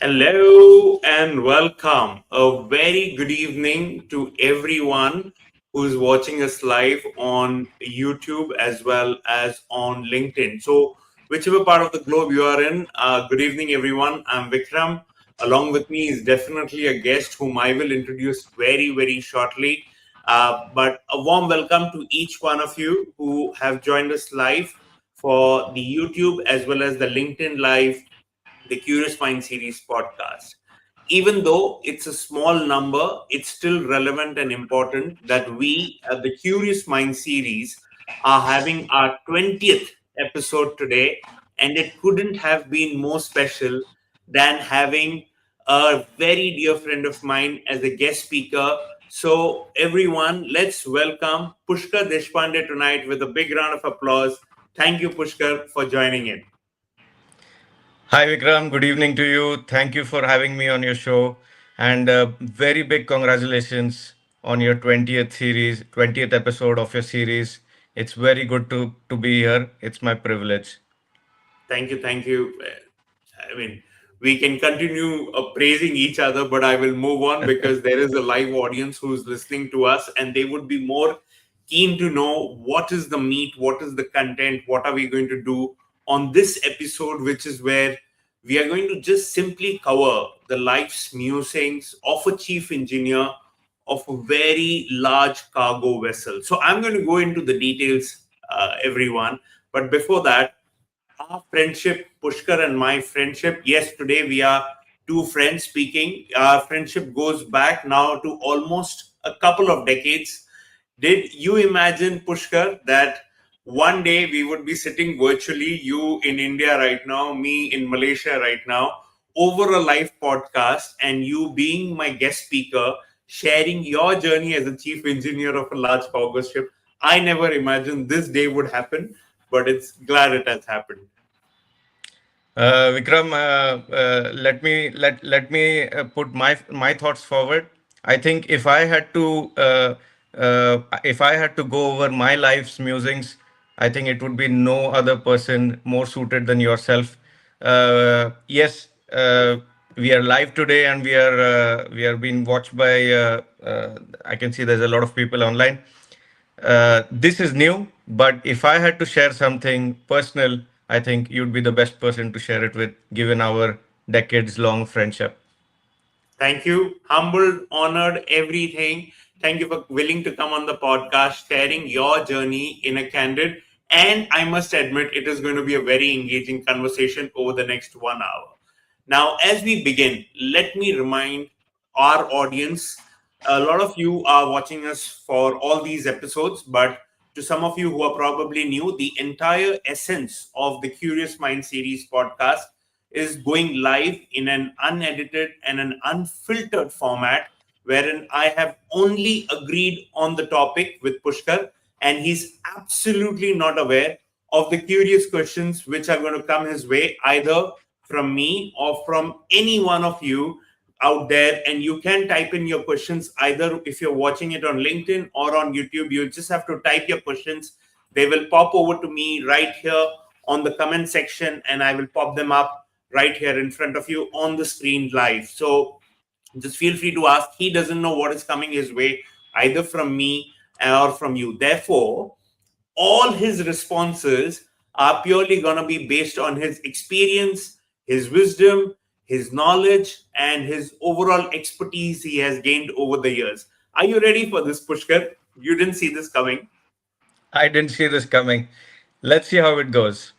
Hello and welcome. A very good evening to everyone who's watching us live on YouTube as well as on LinkedIn. So, whichever part of the globe you are in, good evening, everyone. I'm Vikram. Along with me is definitely a guest whom I will introduce very, very shortly. But a warm welcome to each one of you who have joined us live for the YouTube as well as the LinkedIn Live, the Curious Mind series podcast. Even though it's a small number, it's still relevant and important that we at the Curious Mind series are having our 20th episode today, and it couldn't have been more special than having a very dear friend of mine as a guest speaker. So, everyone, let's welcome Pushkar Deshpande tonight with a big round of applause. Thank you, Pushkar, for joining in. Hi Vikram, good evening to you. Thank you for having me on your show, and very big congratulations on your 20th series, 20th episode of your series. It's very good to be here. It's my privilege. Thank you. Thank you. I mean, we can continue praising each other, but I will move on because there is a live audience who's listening to us and they would be more keen to know what is the meat, what is the content, what are we going to do on this episode, which is where we are going to just simply cover the life's musings of a chief engineer of a very large cargo vessel. So I'm going to go into the details, everyone. But before that, our friendship, Pushkar and my friendship, yes, today we are two friends speaking. Our friendship goes back now to almost a couple of decades. Did you imagine, Pushkar, that one day we would be sitting virtually, you in India right now, me in Malaysia right now, over a live podcast, and you being my guest speaker, sharing your journey as a chief engineer of a large cargo ship? I never imagined this day would happen, but it's glad it has happened. Vikram, let me put my thoughts forward. I think if I had to go over my life's musings, I think it would be no other person more suited than yourself. Yes, we are live today, and we are being watched by. I can see there's a lot of people online. This is new, but if I had to share something personal, I think you'd be the best person to share it with, given our decades long friendship. Thank you. Humbled, honored, everything. Thank you for willing to come on the podcast, sharing your journey in a candid. And I must admit, it is going to be a very engaging conversation over the next 1 hour. Now, as we begin, let me remind our audience, a lot of you are watching us for all these episodes, but to some of you who are probably new, the entire essence of the Curious Mind series podcast is going live in an unedited and an unfiltered format wherein I have only agreed on the topic with Pushkar and he's absolutely not aware of the curious questions which are going to come his way either from me or from any one of you out there. And you can type in your questions either if you're watching it on LinkedIn or on YouTube. You just have to type your questions. They will pop over to me right here on the comment section and I will pop them up right here in front of you on the screen live. So just feel free to ask. He doesn't know what is coming his way, either from me or from you. Therefore, all his responses are purely going to be based on his experience, his wisdom, his knowledge, and his overall expertise he has gained over the years. Are you ready for this, Pushkar? You didn't see this coming. I didn't see this coming. Let's see how it goes.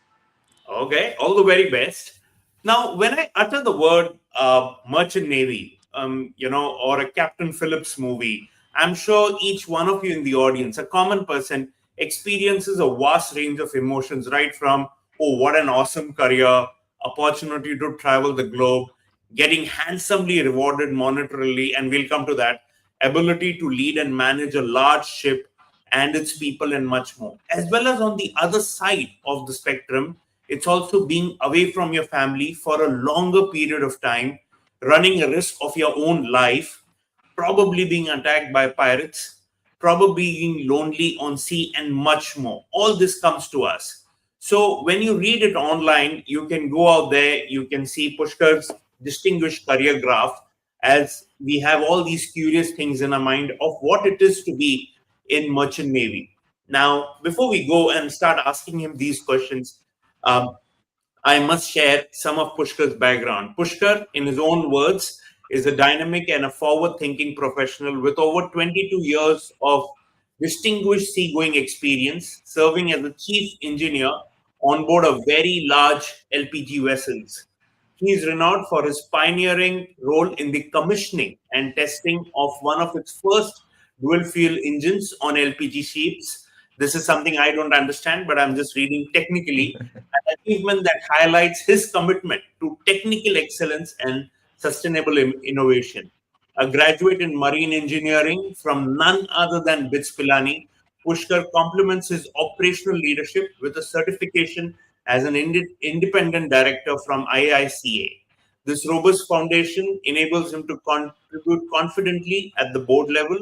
Okay, all the very best. Now, when I utter the word merchant navy, or a Captain Phillips movie, I'm sure each one of you in the audience, a common person, experiences a vast range of emotions, right from oh, what an awesome career, opportunity to travel the globe, getting handsomely rewarded monetarily, and we'll come to that, ability to lead and manage a large ship and its people, and much more. As well as on the other side of the spectrum, it's also being away from your family for a longer period of time, running a risk of your own life, probably being attacked by pirates, probably being lonely on sea, and much more. All this comes to us. So when you read it online, you can go out there, you can see Pushkar's. distinguished career graph, as we have all these curious things in our mind of what it is to be in merchant navy. Now, before we go and start asking him these questions, um, I must share some of Pushkar's background. Pushkar, in his own words, is a dynamic and a forward thinking professional with over 22 years of distinguished seagoing experience, serving as a chief engineer on board a very large LPG vessels. He is renowned for his pioneering role in the commissioning and testing of one of its first dual fuel engines on LPG ships. This is something I don't understand, but I'm just reading technically. An achievement that highlights his commitment to technical excellence and sustainable innovation. A graduate in marine engineering from none other than BITS Pilani, Pushkar complements his operational leadership with a certification as an independent director from IICA. This robust foundation enables him to contribute confidently at the board level,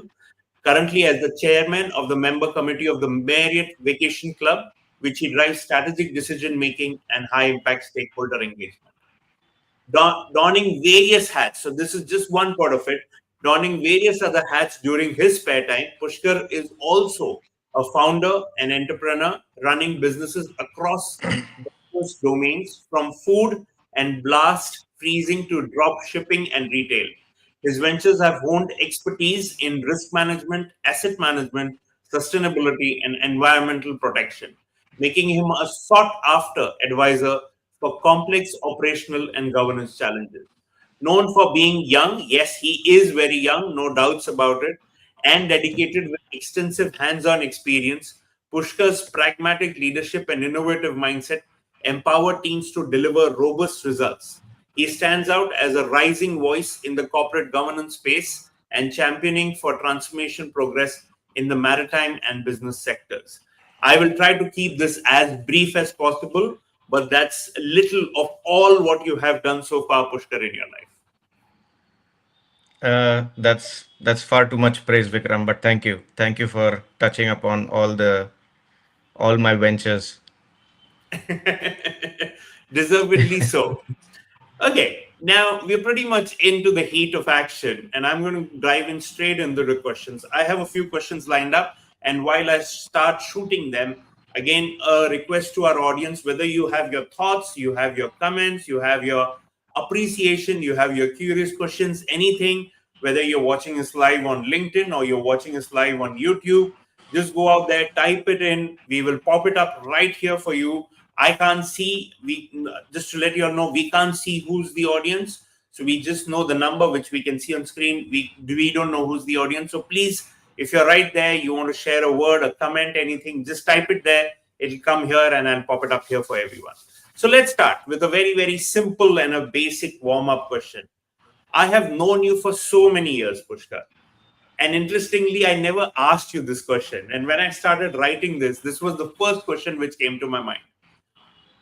currently as the chairman of the member committee of the Marriott Vacation Club, which he drives strategic decision making and high impact stakeholder engagement. Donning various hats. So this is just one part of it. Donning various other hats during his spare time. Pushkar is also a founder and entrepreneur running businesses across diverse domains from food and blast freezing to drop shipping and retail. His ventures have honed expertise in risk management, asset management, sustainability, and environmental protection, making him a sought after advisor for complex operational and governance challenges. Known for being young, yes, he is very young, no doubts about it, and dedicated with extensive hands on experience, Pushkar's pragmatic leadership and innovative mindset empower teams to deliver robust results. He stands out as a rising voice in the corporate governance space and championing for transformation progress in the maritime and business sectors. I will try to keep this as brief as possible, but that's a little of all what you have done so far, Pushkar, in your life. That's far too much praise, Vikram. But thank you for touching upon all my ventures. Deservedly so. Okay, now we're pretty much into the heat of action, and I'm going to dive in straight into the questions. I have a few questions lined up, and while I start shooting them, again, a request to our audience, whether you have your thoughts, you have your comments, you have your appreciation, you have your curious questions, anything, whether you're watching us live on LinkedIn or you're watching us live on YouTube, just go out there, type it in. We will pop it up right here for you. I can't see. We just to let you all know, we can't see who's the audience. So we just know the number which we can see on screen. We don't know who's the audience. So please, if you're right there, you want to share a word, a comment, anything, just type it there. It'll come here and I'll pop it up here for everyone. So let's start with a very, very simple and a basic warm-up question. I have known you for so many years, Pushkar. And interestingly, I never asked you this question. And when I started writing this, this was the first question which came to my mind.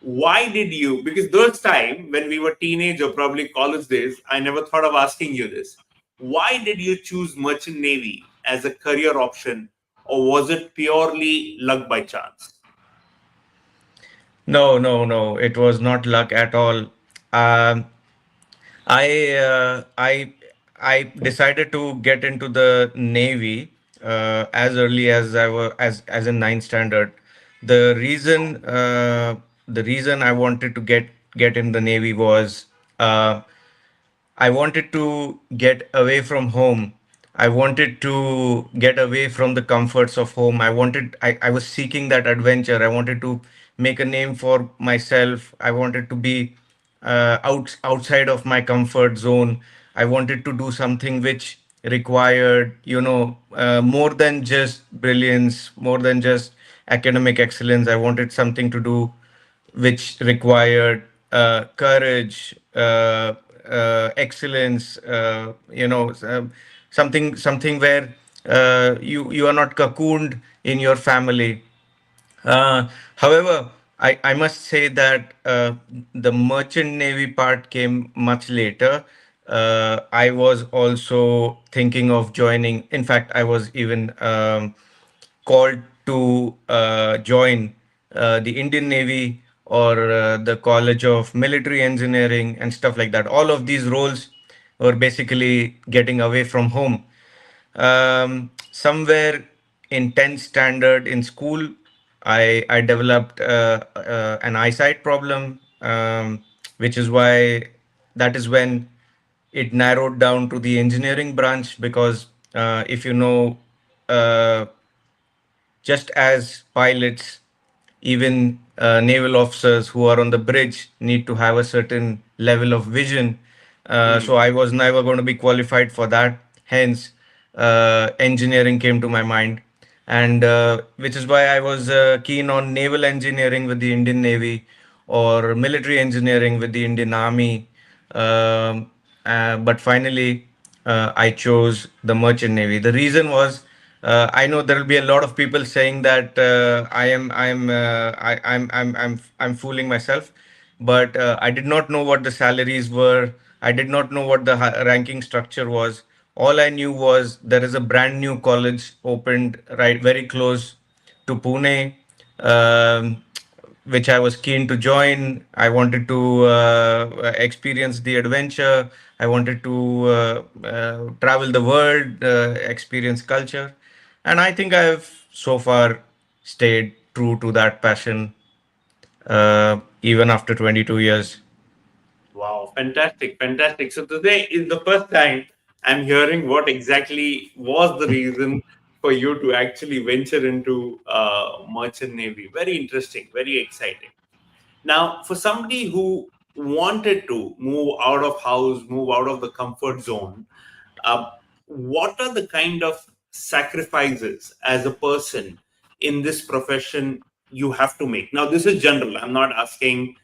Why did you, because those time when we were teenage or probably college days, I never thought of asking you this. Why did you choose merchant navy as a career option, or was it purely luck by chance? No, no, no. It was not luck at all. Um, I decided to get into the Navy as early as I was as in ninth standard. The reason I wanted to get in the Navy was uh, I wanted to get away from home. I wanted to get away from the comforts of home. I was seeking that adventure. I wanted to make a name for myself. I wanted to be outside of my comfort zone. I wanted to do something which required, more than just brilliance, more than just academic excellence. I wanted something to do which required courage, excellence, something where you are not cocooned in your family. However, I must say that the merchant navy part came much later. I was also thinking of joining. In fact, I was even called to join the Indian Navy or the College of Military Engineering and stuff like that. All of these roles were basically getting away from home. Somewhere in 10th standard in school, I developed an eyesight problem, which is why that is when it narrowed down to the engineering branch. Because if you know, uh, just as pilots, even naval officers who are on the bridge need to have a certain level of vision. Hmm. So I was never going to be qualified for that. Hence, engineering came to my mind, and which is why I was keen on naval engineering with the Indian Navy, or military engineering with the Indian Army. But finally, I chose the Merchant Navy. The reason was, I know there will be a lot of people saying that I'm fooling myself, but I did not know what the salaries were. I did not know what the ranking structure was. All I knew was there is a brand new college opened right very close to Pune, um, which I was keen to join. I wanted to experience the adventure. I wanted to travel the world, experience culture. And I think I've so far stayed true to that passion, even after 22 years. Wow, fantastic, fantastic. So today is the first time I'm hearing what exactly was the reason for you to actually venture into merchant navy. Very interesting, very exciting. Now, for somebody who wanted to move out of house, move out of the comfort zone, uh, what are the kind of sacrifices as a person in this profession you have to make? Now, this is general. I'm not asking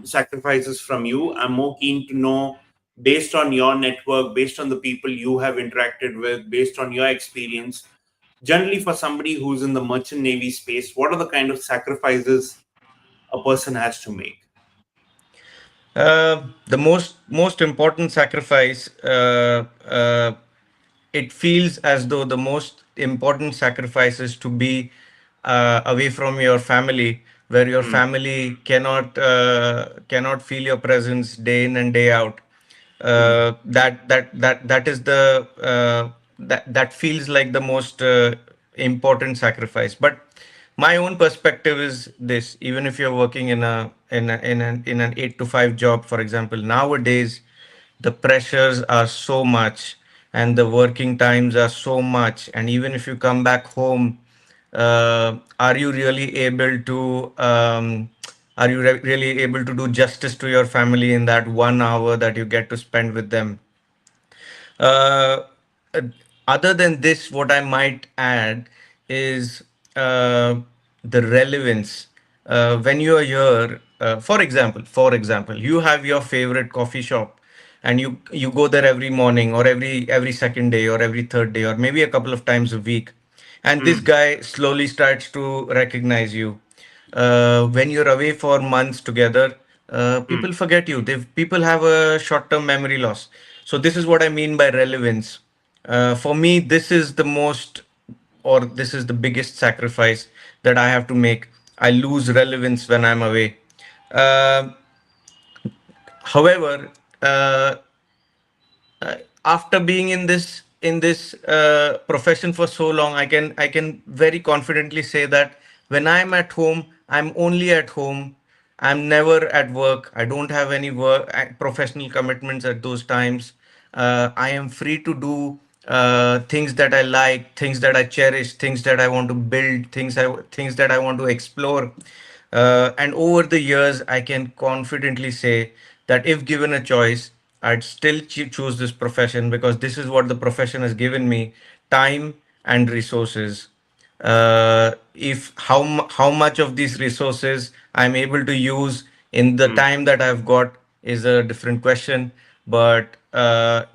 sacrifices from you. I'm more keen to know, based on your network, based on the people you have interacted with, based on your experience, generally for somebody who's in the merchant navy space, what are the kind of sacrifices a person has to make? The most important sacrifice, it feels as though the most important sacrifice is to be away from your family, where your Hmm. family cannot feel your presence day in and day out. Hmm. That is the that feels like the most important sacrifice. But my own perspective is this: even if you're working in an 8 to 5 job, for example, nowadays the pressures are so much and the working times are so much, and even if you come back home, are you really able to really able to do justice to your family in that 1 hour that you get to spend with them? uh, uh, Other than this, what I might add is the relevance. When you are here, for example, you have your favorite coffee shop, and you go there every morning, or every second day, or every third day, or maybe a couple of times a week, and this Hmm. guy slowly starts to recognize you. When you're away for months together, Hmm. people forget you. People have a short-term memory loss. So this is what I mean by relevance. For me, this is the most, or this is the biggest sacrifice that I have to make. I lose relevance when I'm away. Uh, However, uh, after being in this profession for so long, I can very confidently say that when I'm at home, I'm only at home. I'm never at work. I don't have any work professional commitments at those times. I am free to do things that I like, things that I cherish, things that I want to build, things that I want to explore. And over the years, I can confidently say that if given a choice, I'd still choose this profession, because this is what the profession has given me: time and resources. If how much of these resources I'm able to use in the Hmm. time that I've got is a different question. But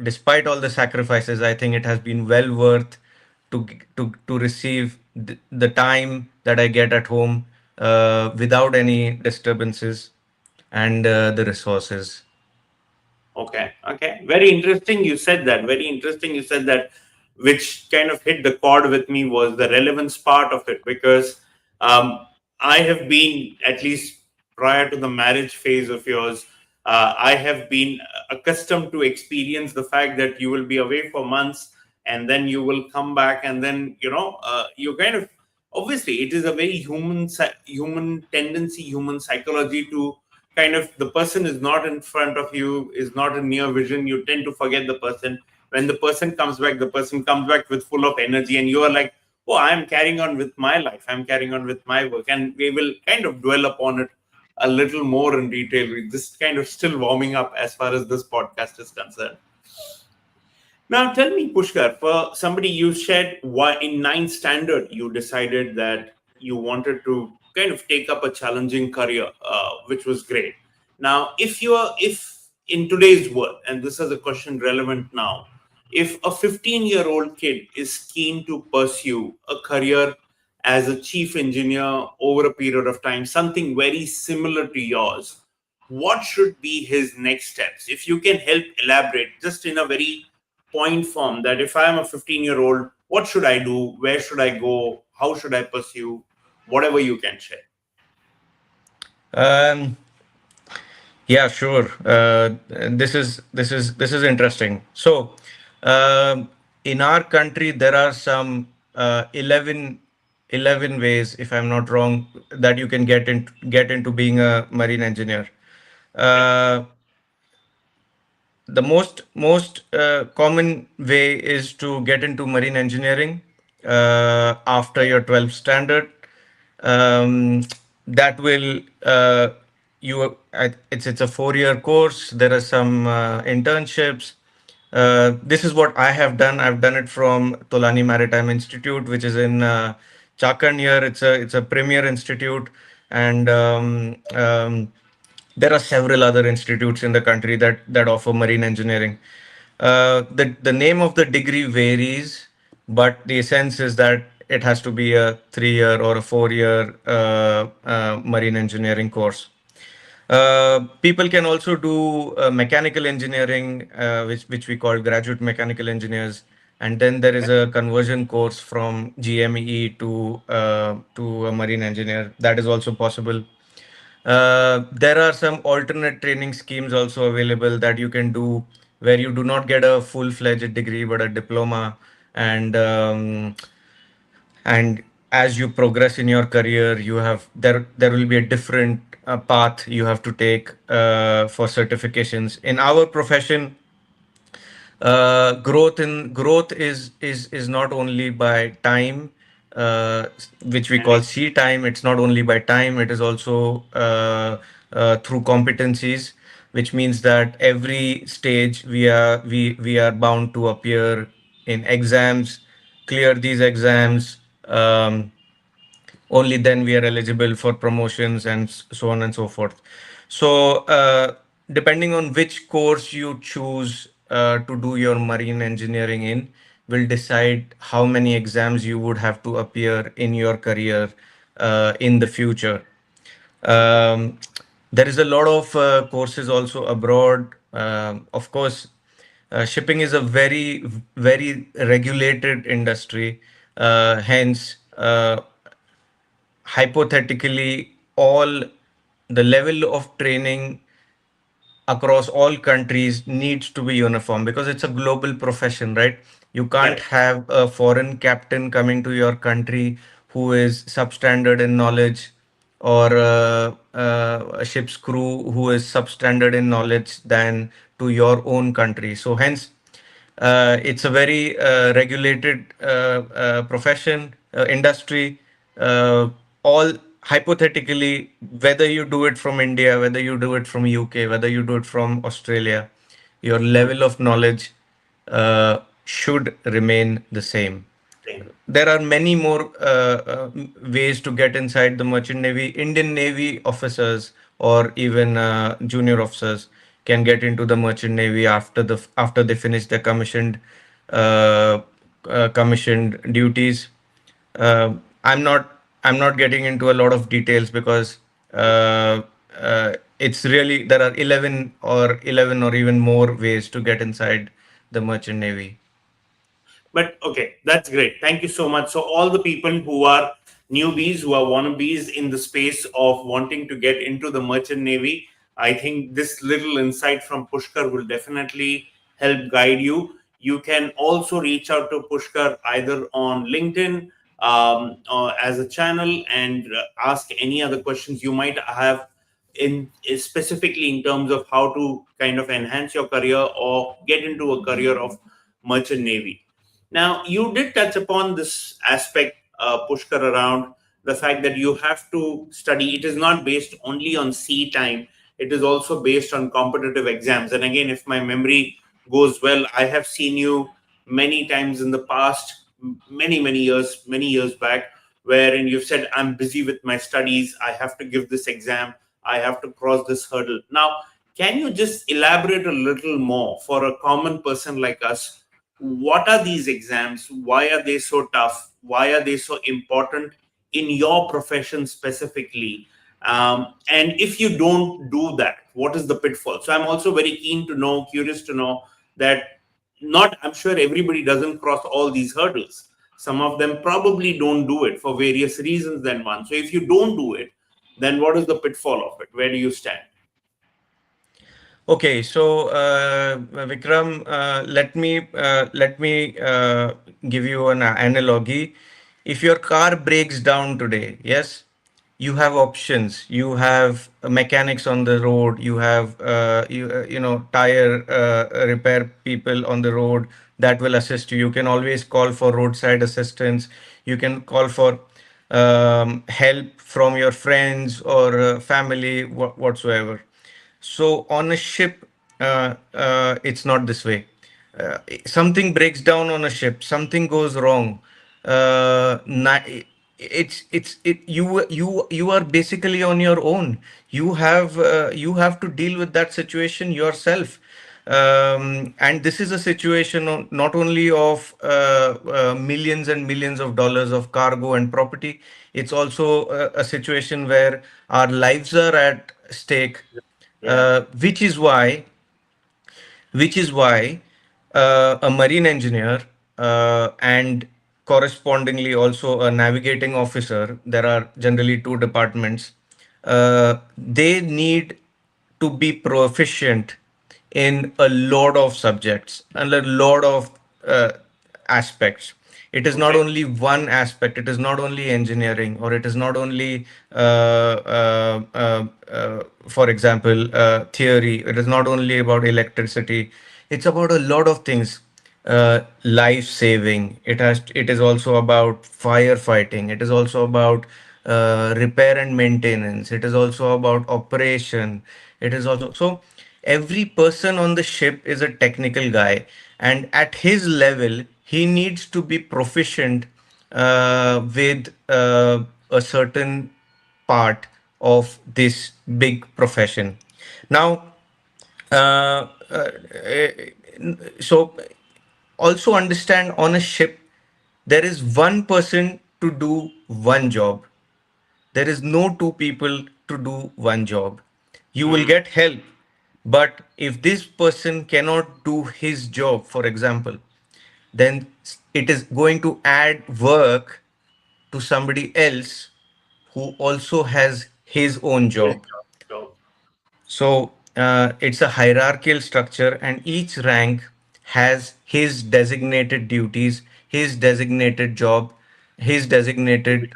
despite all the sacrifices, I think it has been well worth to receive the time that I get at home, without any disturbances, and the resources. Okay, okay. Very interesting you said that. Very interesting you said that, which kind of hit the chord with me was the relevance part of it, because I have been, at least prior to the marriage phase of yours, I have been accustomed to experience the fact that you will be away for months and then you will come back, and then you kind of, obviously it is a very human tendency, human psychology to kind of, the person is not in front of you, is not in near vision, you tend to forget the person. When the person comes back, the person comes back with full of energy, and you are like, oh, I'm carrying on with my life, I'm carrying on with my work. And we will kind of dwell upon it a little more in detail. We're just kind of still warming up as far as this podcast is concerned. Now, tell me, Pushkar, for somebody, you said why in ninth standard you decided that you wanted to kind of take up a challenging career, which was great. Now, if in today's world, and this is a question relevant now, if a 15-year-old kid is keen to pursue a career as a chief engineer over a period of time, something very similar to yours, what should be his next steps? If you can help elaborate just in a very point form, that if I am a 15-year-old, what should I do? Where should I go? How should I pursue? Whatever you can share. Um, yeah, sure. This is interesting. So, in our country, there are some 11 ways, if I'm not wrong, that you can get into being a marine engineer. Right. Uh, the most common way is to get into marine engineering after your 12th standard. um, that will it's a 4-year course. There are some internships. This is what I have done. I've done it from Tolani Maritime Institute, which is in Chakan. It's a premier institute. And there are several other institutes in the country that offer marine engineering. The name of the degree varies, but the essence is that it has to be a 3-year or a 4-year marine engineering course. People can also do mechanical engineering, which we call graduate mechanical engineers, and then there is a conversion course from GME to a marine engineer. That is also possible. There are some alternate training schemes also available that you can do, where you do not get a full-fledged degree but a diploma. And um, and as you progress in your career, there will be a different path you have to take for certifications. In our profession, growth is not only by time, which we And call C time. It's not only by time, it is also through competencies, which means that every stage we are bound to appear in exams, clear these exams. Only then we are eligible for promotions and so on and so forth. So, depending on which course you choose to do your marine engineering in, will decide how many exams you would have to appear in your career in the future. Um, there is a lot of courses also abroad. Of course, shipping is a very regulated industry. Hence, hypothetically, all the level of training across all countries needs to be uniform, because it's a global profession, right? You can't correct. have a foreign captain coming to your country who is substandard in knowledge, or a ship's crew who is substandard in knowledge than to your own country. So hence, it's a very regulated profession, industry. All hypothetically, whether you do it from India, whether you do it from UK, whether you do it from Australia, your level of knowledge should remain the same. Same. There are many more ways to get inside the merchant navy. Indian navy officers or even junior officers can get into the merchant navy after they finish their uh, commissioned duties. uh, i'm not I'm not getting into a lot of details, because uh, it's really, there are 11 or even more ways to get inside the merchant navy. But okay, that's great. Thank you so much. So all the people who are newbies who are wannabes in the space of wanting to get into the merchant navy, I think this little insight from Pushkar will definitely help guide you. You can also reach out to Pushkar either on LinkedIn or as a channel, and ask any other questions you might have in specifically in terms of how to kind of enhance your career or get into a career of merchant navy. Now, you did touch upon this aspect, Pushkar, around the fact that you have to study. It is not based only on sea time, it is also based on competitive exams. And again, if my memory goes well, I have seen you many times in the past, many years back, wherein you've said, I'm busy with my studies, I have to give this exam, I have to cross this hurdle. Now, can you just elaborate a little more for a common person like us? What are these exams? Why are they so tough? Why are they so important in your profession specifically? And if you don't do that, what is the pitfall? So I'm also very keen to know, curious to know that, not, I'm sure everybody doesn't cross all these hurdles. Some of them probably don't do it for various reasons than one. So if you don't do it, then what is the pitfall of it? Where do you stand? Okay, so Vikram, let me give you an analogy. If your car breaks down today, yes, you have options. You have mechanics on the road. You have you know, tire repair people on the road that will assist you. You can always call for roadside assistance. You can call for help from your friends or family, whatsoever. So on a ship, it's not this way. Something breaks down on a ship. Something goes wrong. You are basically on your own. You have to deal with that situation yourself. And this is a situation not only of millions and millions of dollars of cargo and property. It's also a situation where our lives are at stake, Yeah. which is why a marine engineer and correspondingly also a navigating officer, there are generally two departments, they need to be proficient in a lot of subjects and a lot of uh, aspects. It is not Okay. only one aspect, it is not only engineering, or it is not only for example, theory. It is not only about electricity, it's about a lot of things. Life saving, it is also about firefighting, it is also about repair and maintenance, it is also about operation, it is also so every person on the ship is a technical guy, and at his level he needs to be proficient with a certain part of this big profession. Now, uh, uh, so also understand, on a ship there is one person to do one job. There is no two people to do one job. You will Hmm. get help, but if this person cannot do his job, for example, then it is going to add work to somebody else who also has his own Yes. job. Sure. So it's a hierarchical structure, and each rank has his designated duties, his designated job, his designated,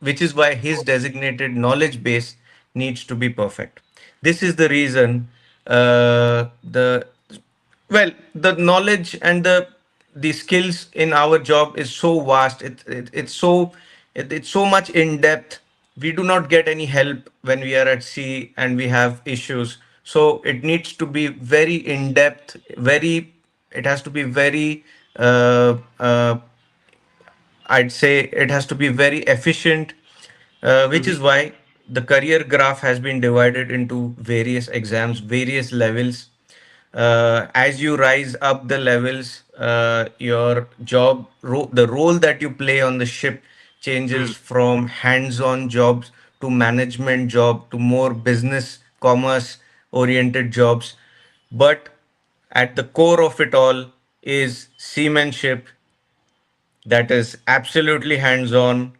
which is why his designated knowledge base needs to be perfect. This is the reason the well, the knowledge and the skills in our job is so vast. It's so much in depth. We do not get any help when we are at sea and we have issues. So it needs to be very in depth. Very, it has to be very. I'd say it has to be very efficient, which Mhm. is why the career graph has been divided into various exams, various levels. As you rise up the levels, your the role that you play on the ship changes Hmm. from hands-on jobs to management job to more business, commerce oriented jobs. But at the core of it all is seamanship, that is absolutely hands on,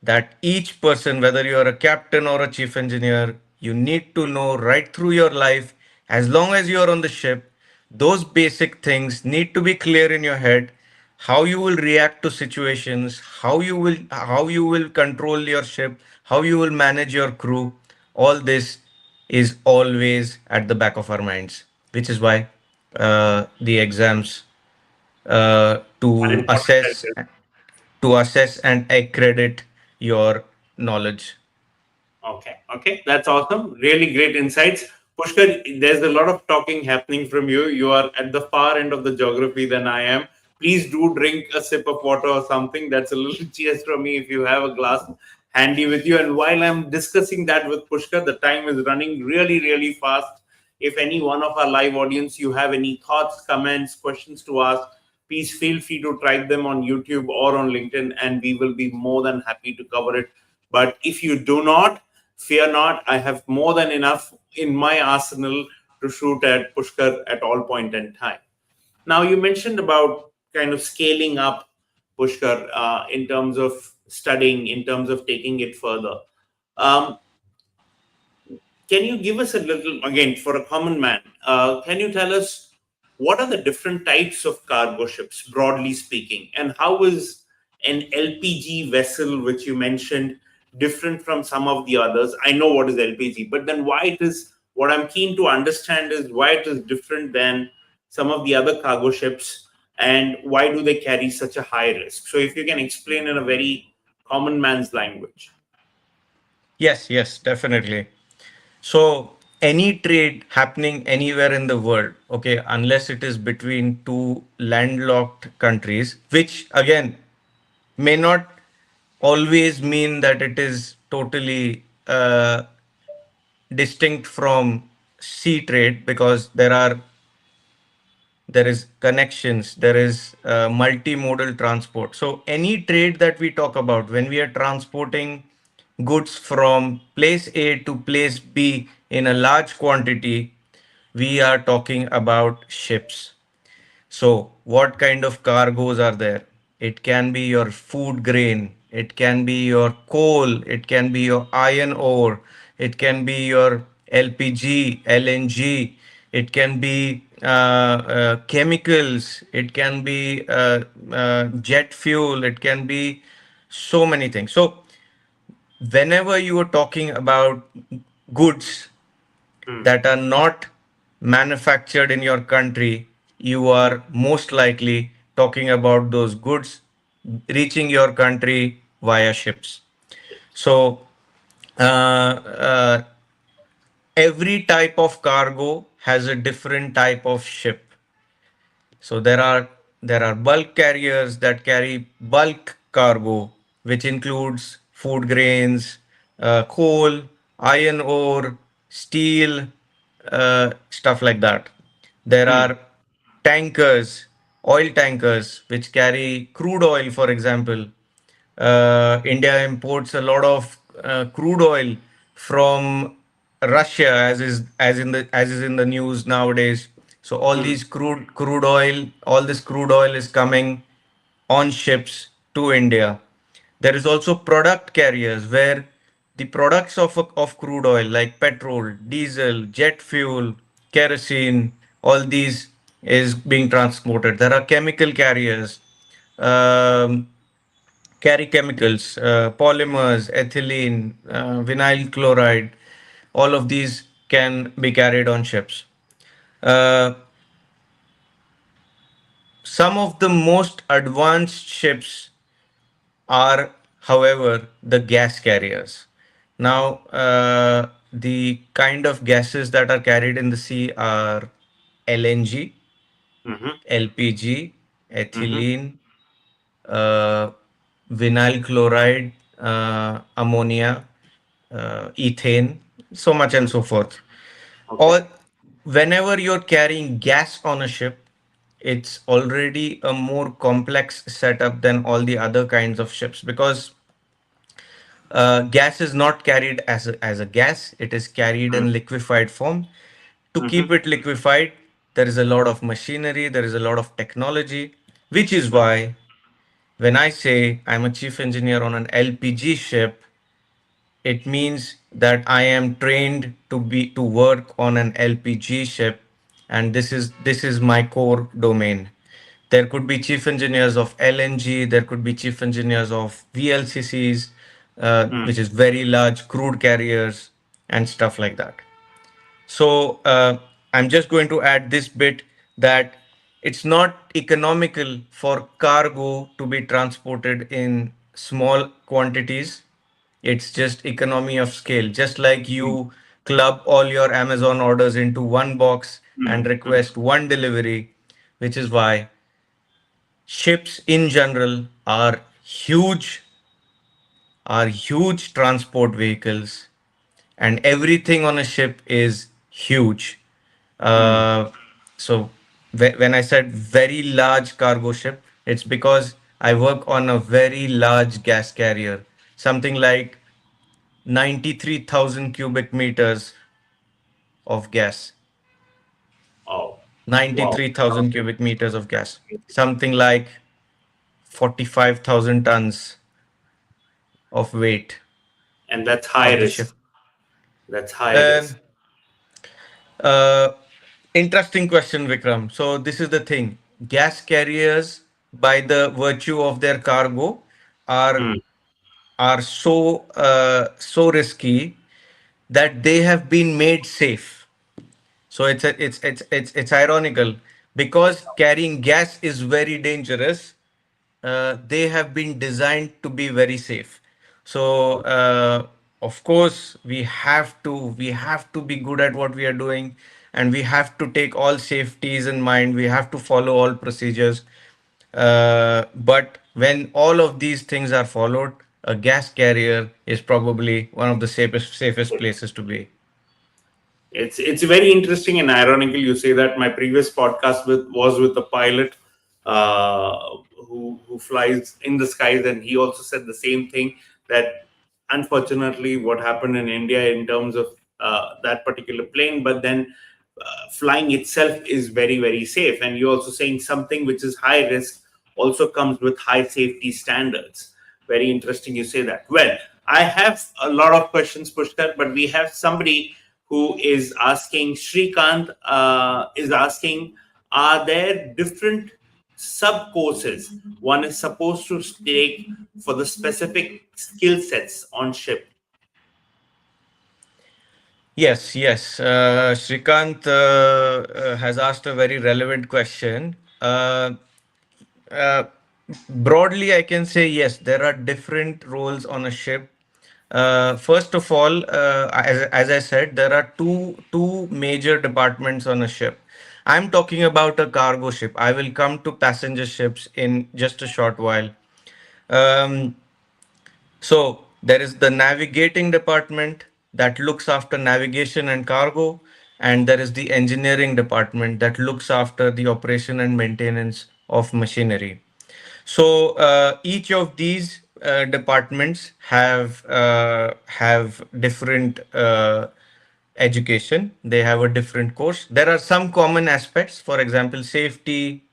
that each person, whether you're a captain or a chief engineer, you need to know right through your life, as long as you're on the ship, those basic things need to be clear in your head. How you will react to situations, how you will control your ship, how you will manage your crew, all this is always at the back of our minds, which is why the exams Are to important as assess and accredit your knowledge. Okay, okay, that's awesome. Really great insights. Pushkar, there's a lot of talking happening from you. You are at the far end of the geography than I am. Please do drink a sip of water or something. That's a little cheers from me if you have a glass handy with you. And while I'm discussing that with Pushkar, the time is running really, really fast. If any one of our live audience, you have any thoughts, comments, questions to ask, please feel free to type them on YouTube or on LinkedIn, and we will be more than happy to cover it. But if you do not, fear not, I have more than enough in my arsenal to shoot at Pushkar at all point in time. Now, you mentioned about kind of scaling up Pushkar in terms of studying, in terms of taking it further. Um, can you give us a little, again, for a common man, can you tell us what are the different types of cargo ships, broadly speaking, and how is an LPG vessel, which you mentioned, different from some of the others? I know what is LPG, but then why it is, what I'm keen to understand is why it is different than some of the other cargo ships, and why do they carry such a high risk? So, if you can explain in a very common man's language. Yes, yes, definitely. So, any trade happening anywhere in the world, okay, unless it is between two landlocked countries, which again may not always mean that it is totally distinct from sea trade, because there is connections, there is multimodal transport. So any trade that we talk about, when we are transporting goods from place A to place B in a large quantity, we are talking about ships. So, what kind of cargoes are there? It can be your food grain, it can be your coal, it can be your iron ore, it can be your LPG, LNG, it can be chemicals, it can be jet fuel, it can be so many things. So, whenever you are talking about goods Hmm. that are not manufactured in your country, you are most likely talking about those goods reaching your country via ships. So, uh, uh, every type of cargo has a different type of ship. So there are bulk carriers that carry bulk cargo, which includes food grains, coal, iron ore, steel, stuff like that. There Hmm. are tankers, oil tankers, which carry crude oil, for example. India imports a lot of crude oil from Russia, as is in the news nowadays. So Hmm. all this crude oil is coming on ships to India. There is also product carriers where the products of crude oil like petrol, diesel, jet fuel, kerosene, all these is being transported. There are chemical carriers. Um, Carry chemicals, polymers, ethylene, vinyl chloride, all of these can be carried on ships. Uh, some of the most advanced ships are, however, the gas carriers. Now, the kind of gases that are carried in the sea are LNG, Hmm. LPG, Hmm. ethylene, uh, vinyl chloride, ammonia, ethane, so much and so forth. Okay. Or whenever you're carrying gas on a ship, it's already a more complex setup than all the other kinds of ships, because gas is not carried as a gas, it is carried in liquefied form. To keep Mm-hmm. it liquefied, there is a lot of machinery, there is a lot of technology, which is why When I say I'm a chief engineer on an LPG ship, it means that I am trained to work on an LPG ship, and this is my core domain. There could be chief engineers of LNG, there could be chief engineers of VLCCs, Hmm. which is very large crude carriers and stuff like that. So I'm just going to add this bit that it's not economical for cargo to be transported in small quantities. It's just economy of scale. Just like Hmm. you club all your Amazon orders into one box and Hmm. Hmm. request one delivery, which is why ships in general are huge transport vehicles, and everything on a ship is huge. Hmm. Uh, so when I said very large cargo ship, it's because I work on a very large gas carrier, something like 93,000 cubic meters of gas. Oh, wow. 93,000 cubic meters of gas, something like 45,000 tons of weight And that's high of the risk. ship. That's high Um, risk. Uh, Interesting question, Vikram. So this is the thing. Gas carriers, by the virtue of their cargo, are Hmm. are so risky that they have been made safe. So it's ironical because carrying gas is very dangerous. They have been designed to be very safe. So of course we have to be good at what we are doing, and we have to take all safeties in mind. We have to follow all procedures. But when all of these things are followed, a gas carrier is probably one of the safest places to be. It's very interesting and ironical you say that. My previous podcast was with a pilot uh, who flies in the skies, and he also said the same thing, that unfortunately what happened in India in terms of that particular plane, but then flying itself is very safe. And you're also saying something which is high risk also comes with high safety standards. Very interesting you say that. Well, I have a lot of questions, Pushkar, but we have somebody who is asking, Shrikant is asking, are there different sub courses one is supposed to take for the specific skill sets on ship? Yes, yes. Shrikant has asked a very relevant question. Uh, Broadly, I can say yes, there are different roles on a ship. First of all, as I said, there are two major departments on a ship. I'm talking about a cargo ship. I will come to passenger ships in just a short while. Um, so there is the navigating department that looks after navigation and cargo, and there is the engineering department that looks after the operation and maintenance of machinery. So each of these departments have different education. They have a different course. There are some common aspects. For example, safety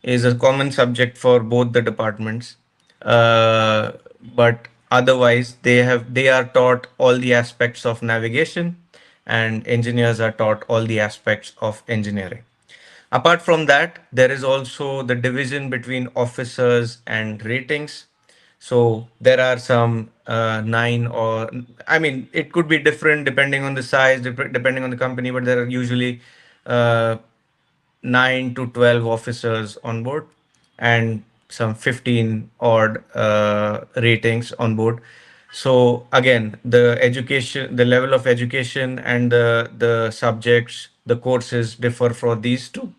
is a common subject for both the departments. But otherwise, they are taught all the aspects of navigation, and engineers are taught all the aspects of engineering. Apart from that, there is also the division between officers and ratings. So there are some nine, or I mean, it could be different depending on the size, depending on the company, but there are usually uh, 9 to 12 officers on board and some 15 odd ratings on board. So again, the level of education and the subjects, the courses differ for these two.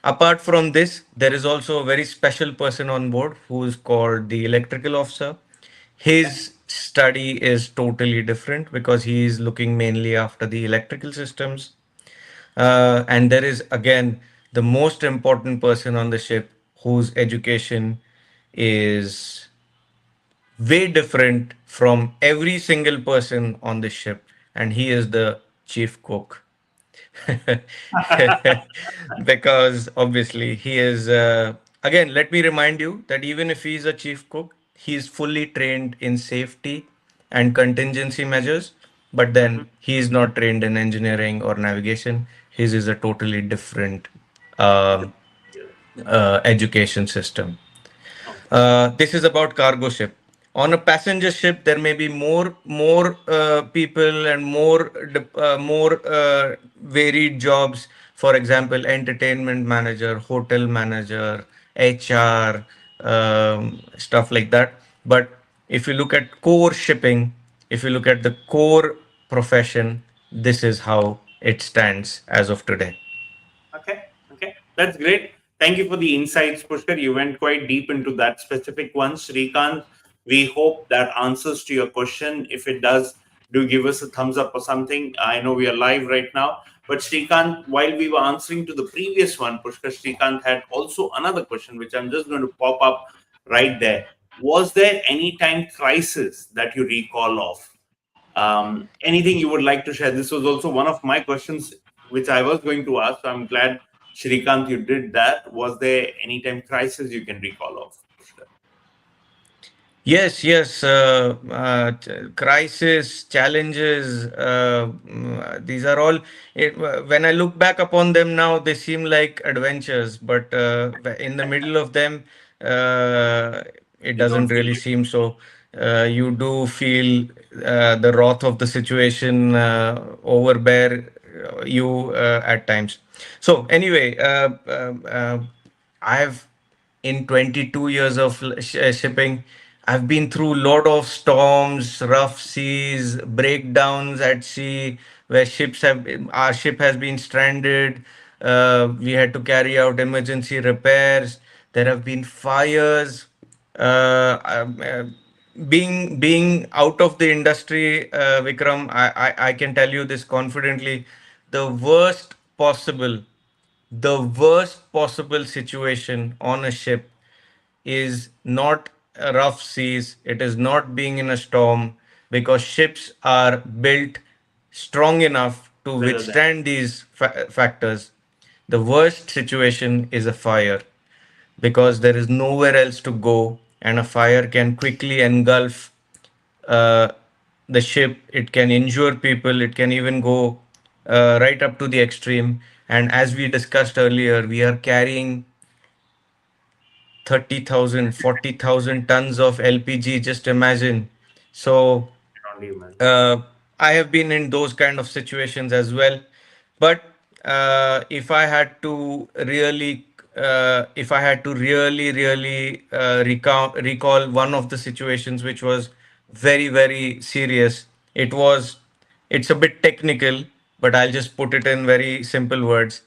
Apart from this, there is also a very special person on board who is called the electrical officer. His study is totally different because he is looking mainly after the electrical systems. And there is again the most important person on the ship whose education is way different from every single person on the ship, and he is the chief cook. Because obviously he is Again, let me remind you that even if he is a chief cook, he is fully trained in safety and contingency measures, but Mhm. then he is not trained in engineering or navigation. His is a totally different um, Yeah. education system. Okay. This is about cargo ship. On a passenger ship, there may be more people and more varied jobs. For example, entertainment manager, hotel manager, HR, stuff like that. But if you look at core shipping, if you look at the core profession, this is how it stands as of today. Okay, okay, that's great. Thank you for the insights, Pushkar. You went quite deep into that specific one. Srikant, we hope that answers to your question. If it does, do give us a thumbs up or something. I know we are live right now. But Srikant, while we were answering to the previous one, Pushkar, Srikant had also another question, which I'm just going to pop up right there. Was there any time crisis that you recall of? Anything you would like to share? This was also one of my questions, which I was going to ask. So I'm glad, Shrikant, you did that. Was there any time crisis you can recall of? Yes, yes. Crisis, challenges, these are all. When I look back upon them now, they seem like adventures, but in the middle of them, uh, it You don't doesn't feel really like seem so. You do feel the wrath of the situation overbear you at times. So, anyway, I've in 22 years of shipping, I've been through a lot of storms, rough seas, breakdowns at sea, where our ship has been stranded. We had to carry out emergency repairs. There have been fires. Uh, um, uh, being out of the industry, Vikram, I can tell you this confidently. The worst possible situation on a ship is not a rough seas, it is not being in a storm, because ships are built strong enough to whether that. withstand these factors. The worst situation is a fire, because there is nowhere else to go, and a fire can quickly engulf uh, the ship. It can injure people, it can even go right up to the extreme. And as we discussed earlier, we are carrying 30,000, 40,000 tons of LPG, just imagine. So I don't imagine. uh, I have been in those kind of situations as well. But if I had to really, if I had to really recall one of the situations which was very, very serious, it was, it's a bit technical, but I'll just put it in very simple words.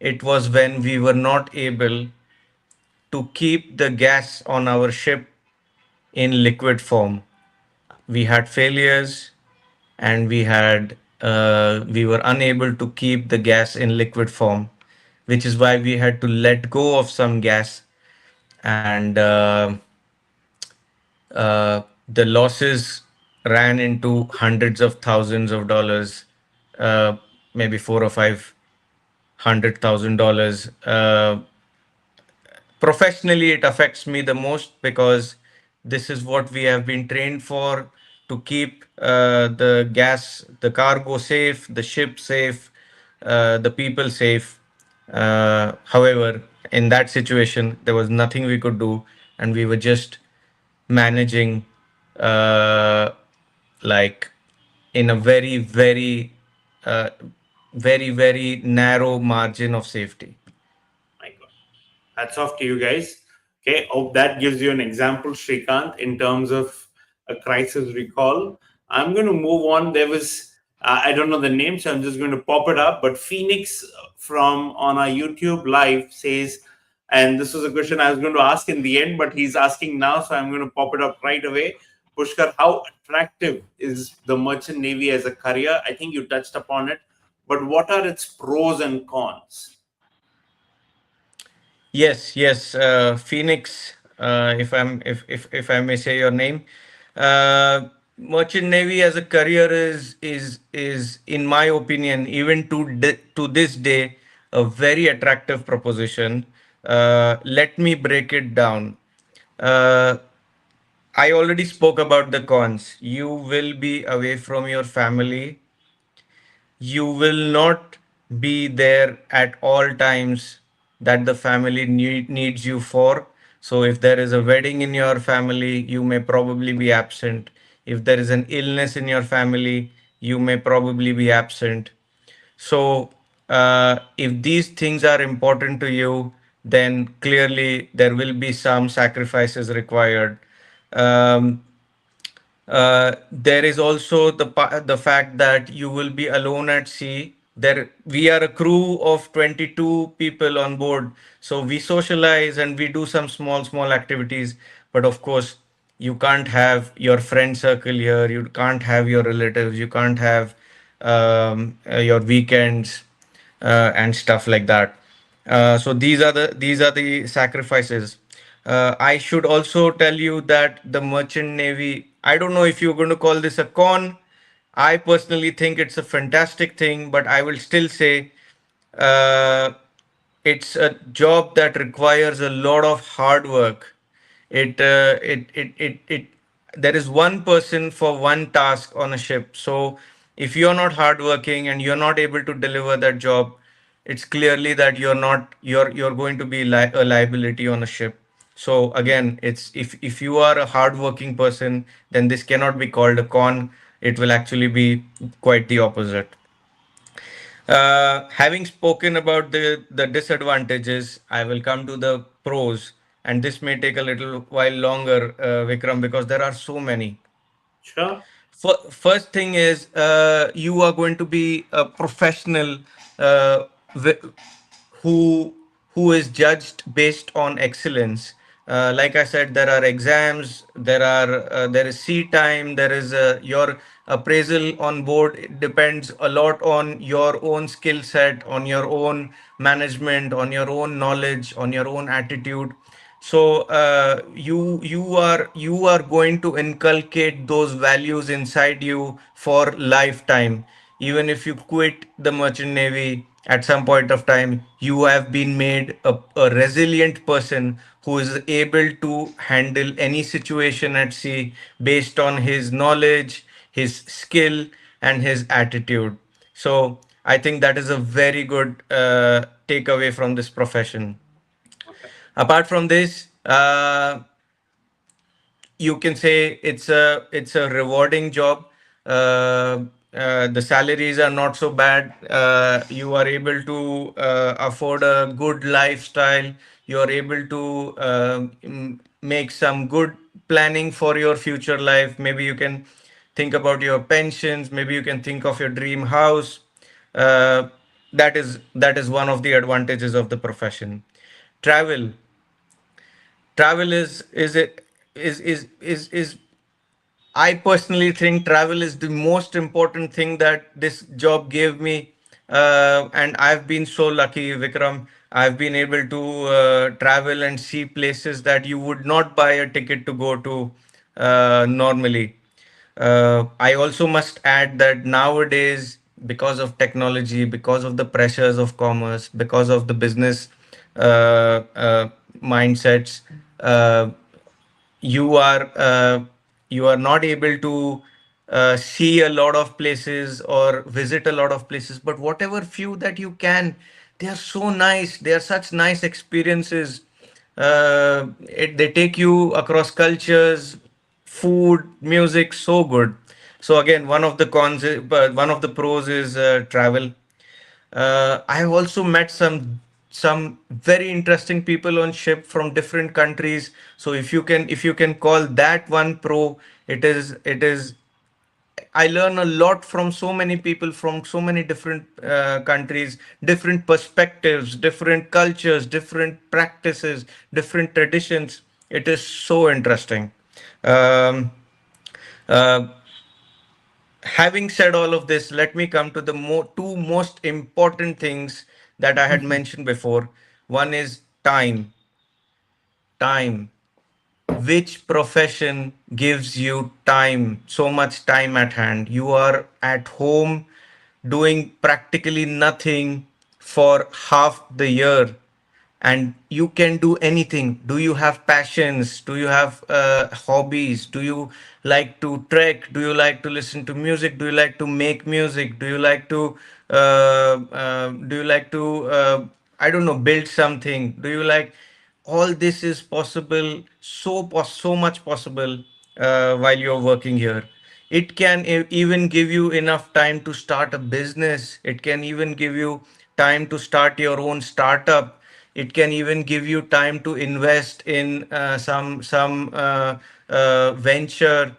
It was when we were not able to keep the gas on our ship in liquid form. We had failures, and we were unable to keep the gas in liquid form, which is why we had to let go of some gas. And the losses ran into hundreds of thousands of dollars, uh, maybe 4 or 5 hundred thousand dollars. Professionally, it affects me the most, because this is what we have been trained for, to keep the cargo safe, the ship safe, the people safe. However, in that situation, there was nothing we could do, and we were just managing, uh, like, in a uh, very narrow margin of safety. My God. Hats off to you guys. Okay, hope that gives you an example, Shrikant, in terms of a crisis recall. I'm going to move on. There was, I don't know the name, so I'm just going to pop it up. But Phoenix from on our YouTube live says, and this was a question I was going to ask in the end, but he's asking now, so I'm going to pop it up right away. Pushkar, how attractive is the merchant navy as a career? I think you touched upon it, but what are its pros and cons? Yes, yes, Phoenix. If I may say your name, merchant navy as a career is in my opinion, even to this day, a very attractive proposition. Let me break it down. Uh, I already spoke about the cons. You will be away from your family. You will not be there at all times that the family needs you for. So if there is a wedding in your family, you may probably be absent. If there is an illness in your family, you may probably be absent. So if these things are important to you, then clearly there will be some sacrifices required. um, there is also the fact that you will be alone at sea. There, we are a crew of 22 people on board, so we socialize and we do some small activities. But of course, you can't have your friend circle here. You can't have your relatives. You can't have your weekends and stuff like that. So these are the sacrifices. I should also tell you that the merchant navy. I don't know if you're going to call this a con. I personally think it's a fantastic thing, but I will still say uh, it's a job that requires a lot of hard work. It there is one person for one task on a ship. So if you're not hardworking and you're not able to deliver that job, it's clearly that you're going to be a liability on a ship. So again, it's if you are a hardworking person, then this cannot be called a con. It will actually be quite the opposite. Having spoken about the disadvantages, I will come to the pros, and this may take a little while longer, Vikram, because there are so many. Sure. First thing is you are going to be a professional uh, wi- who who is judged based on excellence. Like I said, there are exams, there is seat time, there is your appraisal on board. It depends a lot on your own skill set, on your own management, on your own knowledge, on your own attitude. So you are going to inculcate those values inside you for lifetime. Even if you quit the merchant navy at some point of time, you have been made a resilient person who is able to handle any situation at sea based on his knowledge, his skill, and his attitude. So I think that is a very good takeaway from this profession. Okay. Apart from this, you can say it's a rewarding job. The salaries are not so bad. You are able to afford a good lifestyle. You are able to make some good planning for your future life. Maybe you can think about your pensions. Maybe you can think of your dream house. uh, that is one of the advantages of the profession. Travel travel is it is I personally think travel is the most important thing that this job gave me. And I've been so lucky, Vikram. I've been able to travel and see places that you would not buy a ticket to go to normally. I also must add that nowadays, because of technology, because of the pressures of commerce, because of the business mindsets, uh, you are uh, you are not able to see a lot of places or visit a lot of places, but whatever few that you can, they are so nice. They are such nice experiences. They take you across cultures, food, music, so good. So again, one of the pros is travel. I have also met some very interesting people on ship from different countries. So if you can call that one pro, it is. I learn a lot from so many people from so many different countries, different perspectives, different cultures, different practices, different traditions. It is so interesting. Um, uh, Having said all of this, let me come to the two most important things that I had mentioned before. One is time. Time. Which profession gives you time, so much time at hand? You are at home doing practically nothing for half the year. and you can do anything. Do you have passions? Do you have hobbies? Do you like to trek? Do you like to listen to music? Do you like to make music? Do you like to I don't know, build something? Do you like, all this is possible, so much possible while you're working here. It can even give you enough time to start a business. It can even give you time to start your own startup. It can even give you time to invest in some venture.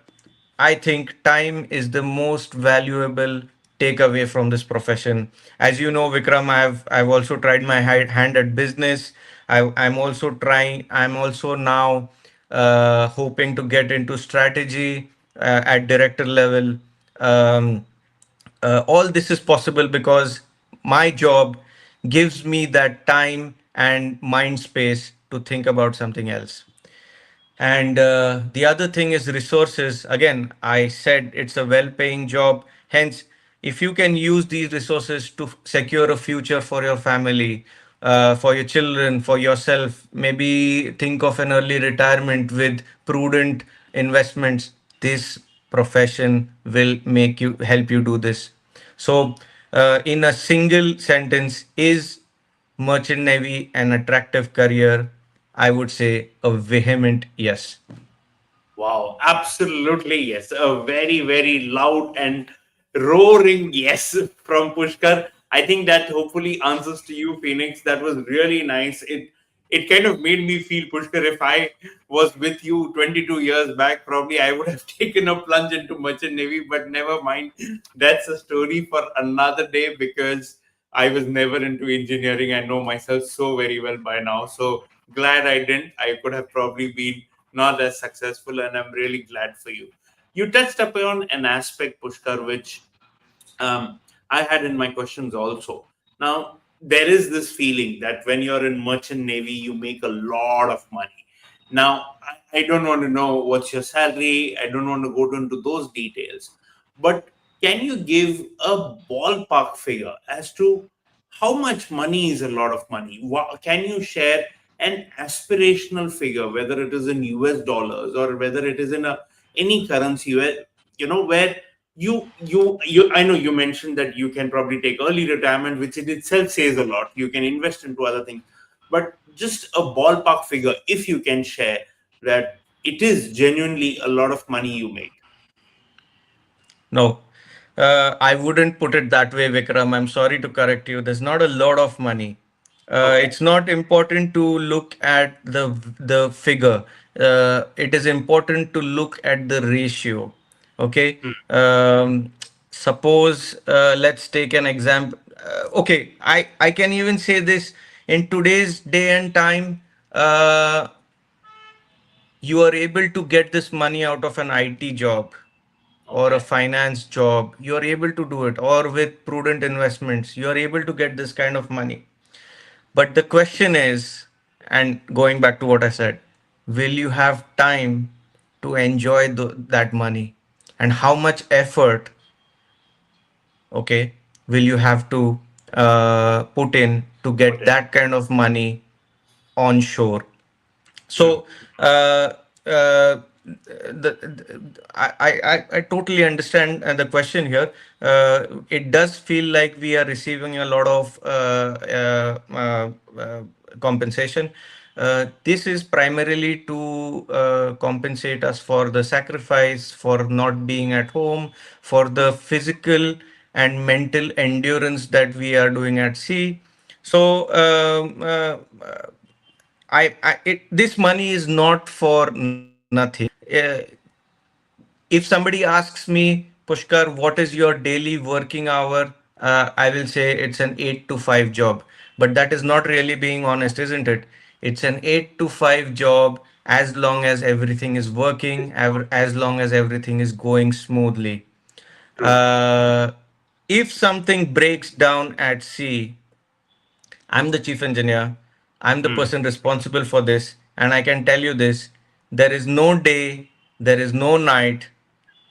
I think time is the most valuable takeaway from this profession. As you know, Vikram, I've also tried my hand at business. I'm also trying. I'm also now hoping to get into strategy at director level. Um, all this is possible because my job gives me that time and mind space to think about something else. And the other thing is resources. Again, I said it's a well paying job. Hence, if you can use these resources to secure a future for your family, for your children, for yourself, maybe think of an early retirement with prudent investments, this profession will make you, help you do this. So, in a single sentence, is merchant navy an attractive career? I would say a vehement yes. Wow, absolutely yes. A very, very loud and roaring yes from Pushkar. I think that hopefully answers to you, Phoenix. That was really nice. It kind of made me feel, Pushkar, if I was with you 22 years back, probably I would have taken a plunge into merchant navy, but never mind. That's a story for another day because I was never into engineering. I know myself so very well by now. So glad I didn't. I could have probably been not as successful, and I'm really glad for you. You touched upon an aspect, Pushkar, which I had in my questions also. Now, there is this feeling that when you're in merchant navy, you make a lot of money. Now, I don't want to know what's your salary. I don't want to go into those details. But can you give a ballpark figure as to how much money is a lot of money? Can you share an aspirational figure, whether it is in US dollars or whether it is in any currency where, where you I know you mentioned that you can probably take early retirement, which in itself says a lot. You can invest into other things, but just a ballpark figure, if you can share, that it is genuinely a lot of money you make. No, I wouldn't put it that way, Vikram. I'm sorry to correct you. There's not a lot of money. Okay. It's not important to look at the figure. It is important to look at the ratio. Okay. Hmm. Suppose let's take an example. Okay, I can even say this in today's day and time. You are able to get this money out of an IT job or a Okay. finance job. You are able to do it, or with prudent investments you are able to get this kind of money. But the question is, and going back to what I said, will you have time to enjoy that money, and how much effort, okay, will you have to put in to Put get in. that kind of money onshore? Hmm. So I totally understand the question here. It does feel like we are receiving a lot of compensation. This is primarily to compensate us for the sacrifice, for not being at home, for the physical and mental endurance that we are doing at sea. So this money is not for nothing. If somebody asks me, Pushkar, what is your daily working hour? I will say it's an 8 to 5 job. But that is not really being honest, isn't it? It's an 8 to 5 job as long as everything is working, as long as everything is going smoothly. True. Uh, if something breaks down at sea, I'm the chief engineer. I'm the Hmm. person responsible for this. And I can tell you this, there is no day, there is no night.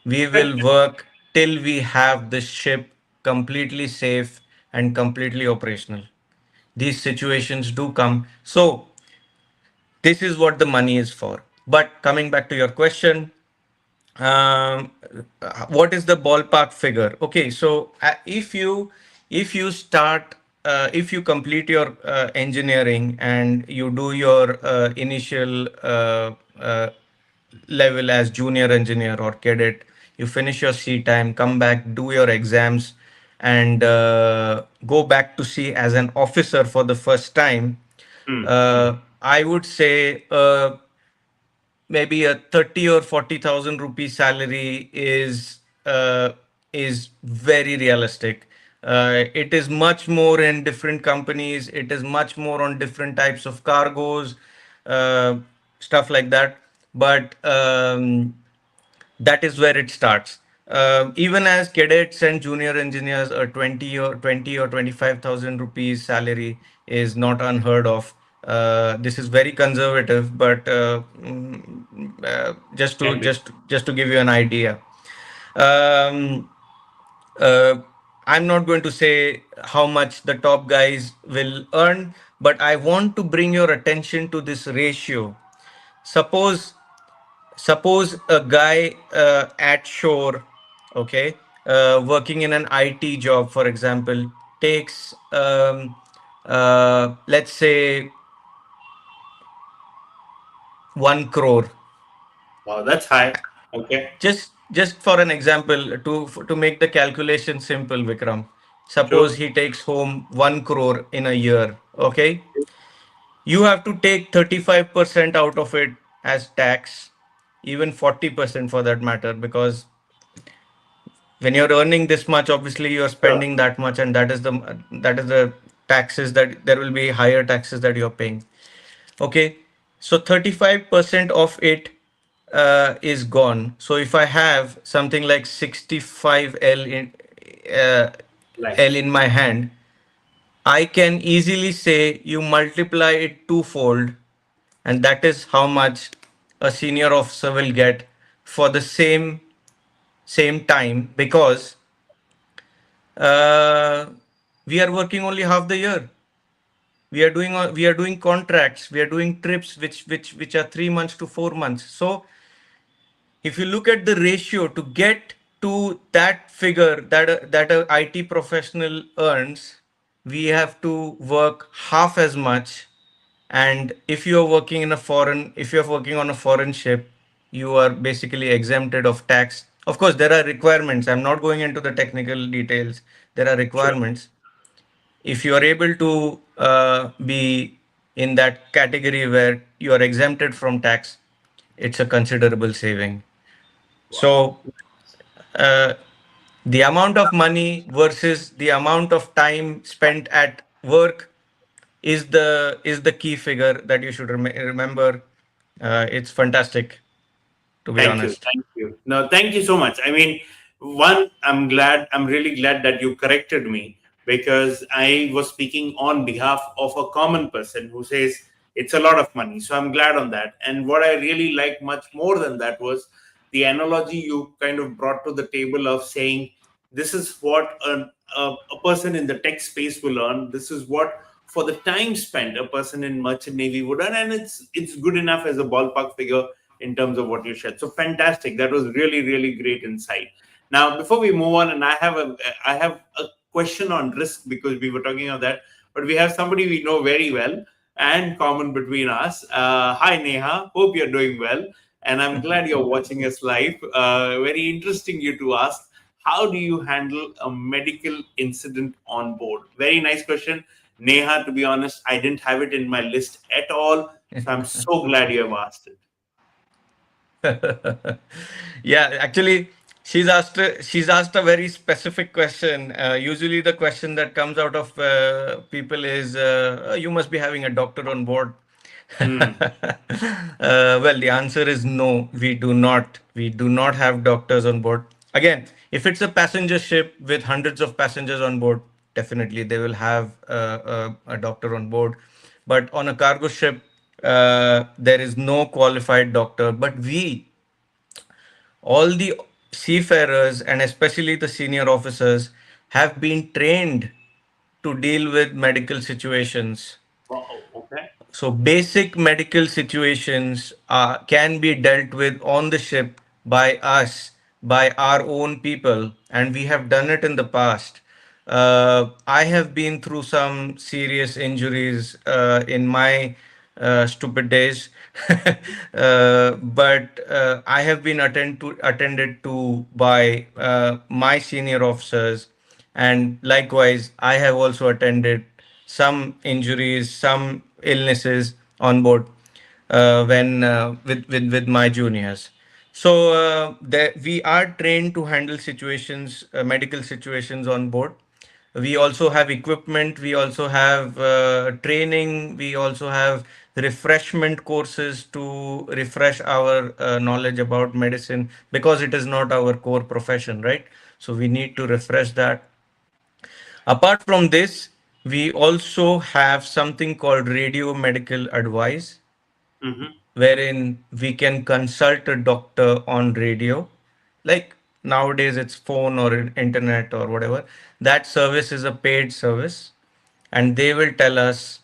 We will work till we have the ship completely safe and completely operational. these situations do come. So this is what the money is for. But coming back to your question, um, what is the ballpark figure? Okay, so if you start if you complete your engineering and you do your initial level as junior engineer or cadet, you finish your C time, come back, do your exams, and go back to sea as an officer for the first time. Hmm. I would say maybe a 30 or 40,000 rupee salary is very realistic. It is much more in different companies. It is much more on different types of cargoes, uh, stuff like that. But that is where it starts. Even as cadets and junior engineers, a 20 or 25,000 rupees salary is not unheard of. This is very conservative, but Can be. just to give you an idea. Um, uh, I'm not going to say how much the top guys will earn, but I want to bring your attention to this ratio. Suppose a guy at shore, okay, working in an IT job, for example, takes let's say 1 crore. Wow, that's high. Okay. Just for an example, to make the calculation simple, Vikram. Suppose Sure. he takes home 1 crore in a year. Okay, you have to take 35% out of it as tax, even 40% for that matter, because when you're earning this much, obviously you're Sure. spending that much, and that is the taxes, that there will be higher taxes that you're paying. Okay, so 35% of it is gone. So if I have something like 65 uh, Like. l in my hand, I can easily say you multiply it twofold, and that is how much a senior officer will get for the same time, because uh, we are working only half the year. We are doing contracts, we are doing trips which are 3 months to 4 months. So if you look at the ratio to get to that figure that a IT professional earns, we have to work half as much. And if you're working on a foreign ship, you are basically exempted of tax. Of course, there are requirements. I'm not going into the technical details. There are Sure. requirements. If you are able to be in that category where you are exempted from tax, it's a considerable saving. Wow. So uh, the amount of money versus the amount of time spent at work is the key figure that you should remember. It's fantastic, to be Thank you. honest. Thank you. No, thank you so much. I mean, one, I'm really glad that you corrected me, because I was speaking on behalf of a common person who says it's a lot of money. So I'm glad on that. And what I really like much more than that was the analogy you kind of brought to the table of saying this is what a person in the tech space will earn. This is what, for the time spent, a person in merchant navy would earn, and it's good enough as a ballpark figure in terms of what you shared. So fantastic. That was really, really great insight. Now, before we move on, and I have a question on risk, because we were talking about that, but we have somebody we know very well and common between us. Hi, Neha. Hope you're doing well. And I'm glad you're watching us live. Very interesting you to ask. How do you handle a medical incident on board? Very nice question. Neha, to be honest, I didn't have it in my list at all. So I'm so glad you have asked it. Yeah, actually, she's asked a very specific question. Usually, the question that comes out of people is, "Oh, you must be having a doctor on board." Hmm. Well, the answer is no. We do not. We do not have doctors on board. Again, if it's a passenger ship with hundreds of passengers on board, definitely they will have a doctor on board. But on a cargo ship, there is no qualified doctor. But all the seafarers and especially the senior officers have been trained to deal with medical situations. Wow. Okay. So basic medical situations can be dealt with on the ship by us, by our own people, and we have done it in the past. I have been through some serious injuries in my stupid days, but I have been attended to by my senior officers, and likewise, I have also attended some injuries, some illnesses on board when with my juniors. So we are trained to handle situations, medical situations on board. We also have equipment. We also have training. We also have refreshment courses to refresh our knowledge about medicine because it is not our core profession, right? So we need to refresh that. Apart from this, we also have something called radio medical advice, Mm-hmm. wherein we can consult a doctor on radio. Like nowadays, it's phone or internet or whatever. That service is a paid service, and they will tell us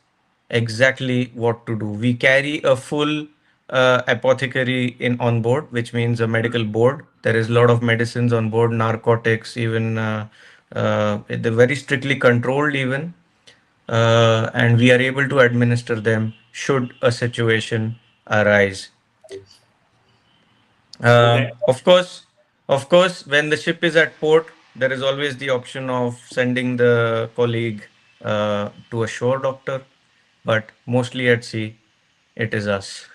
exactly what to do. We carry a full apothecary in on board, which means a medical board. There is a lot of medicines on board, narcotics, even they're very strictly controlled, even, and we are able to administer them should a situation arise. Nice. Okay. Of course, when the ship is at port, there is always the option of sending the colleague to a shore doctor, but mostly at sea, it is us.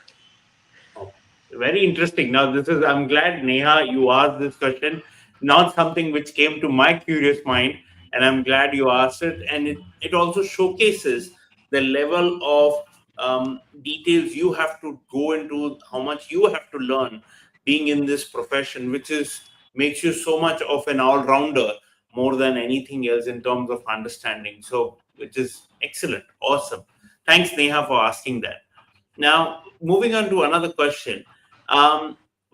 Oh, very interesting. Now, I'm glad, Neha, you asked this question, not something which came to my curious mind, and I'm glad you asked it. And it also showcases the level of details you have to go into, how much you have to learn being in this profession, which is makes you so much of an all rounder more than anything else in terms of understanding. So, which is excellent, awesome. Thanks, Neha, for asking that. Now, moving on to another question.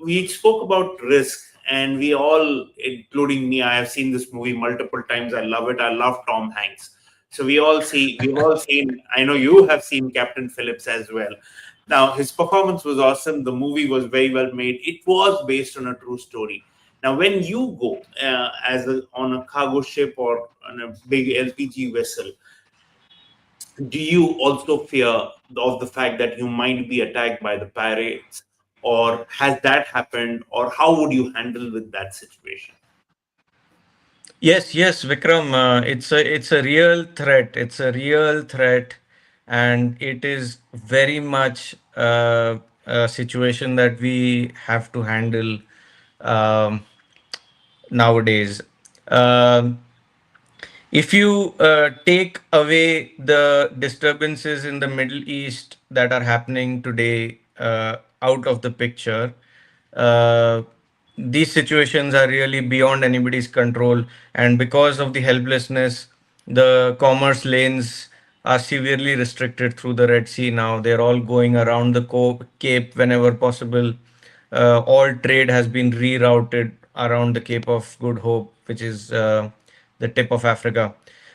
We spoke about risk, and we all, including me, I have seen this movie multiple times. I love it. I love Tom Hanks. So we've all seen, I know you have seen Captain Phillips as well. Now, his performance was awesome. The movie was very well made. It was based on a true story. Now, when you go on a cargo ship or on a big LPG vessel, do you also fear of the fact that you might be attacked by the pirates, or has that happened, or how would you handle with that situation? Yes, yes, Vikram, it's a real threat. It's a real threat, and it is very much a situation that we have to handle um, nowadays. Um, if you take away the disturbances in the Middle East that are happening today out of the picture, uh, these situations are really beyond anybody's control. And because of the helplessness, the commerce lanes are severely restricted through the Red Sea now. They're all going around the Cape whenever possible. All trade has been rerouted around the Cape of Good Hope, which is the tip of Africa.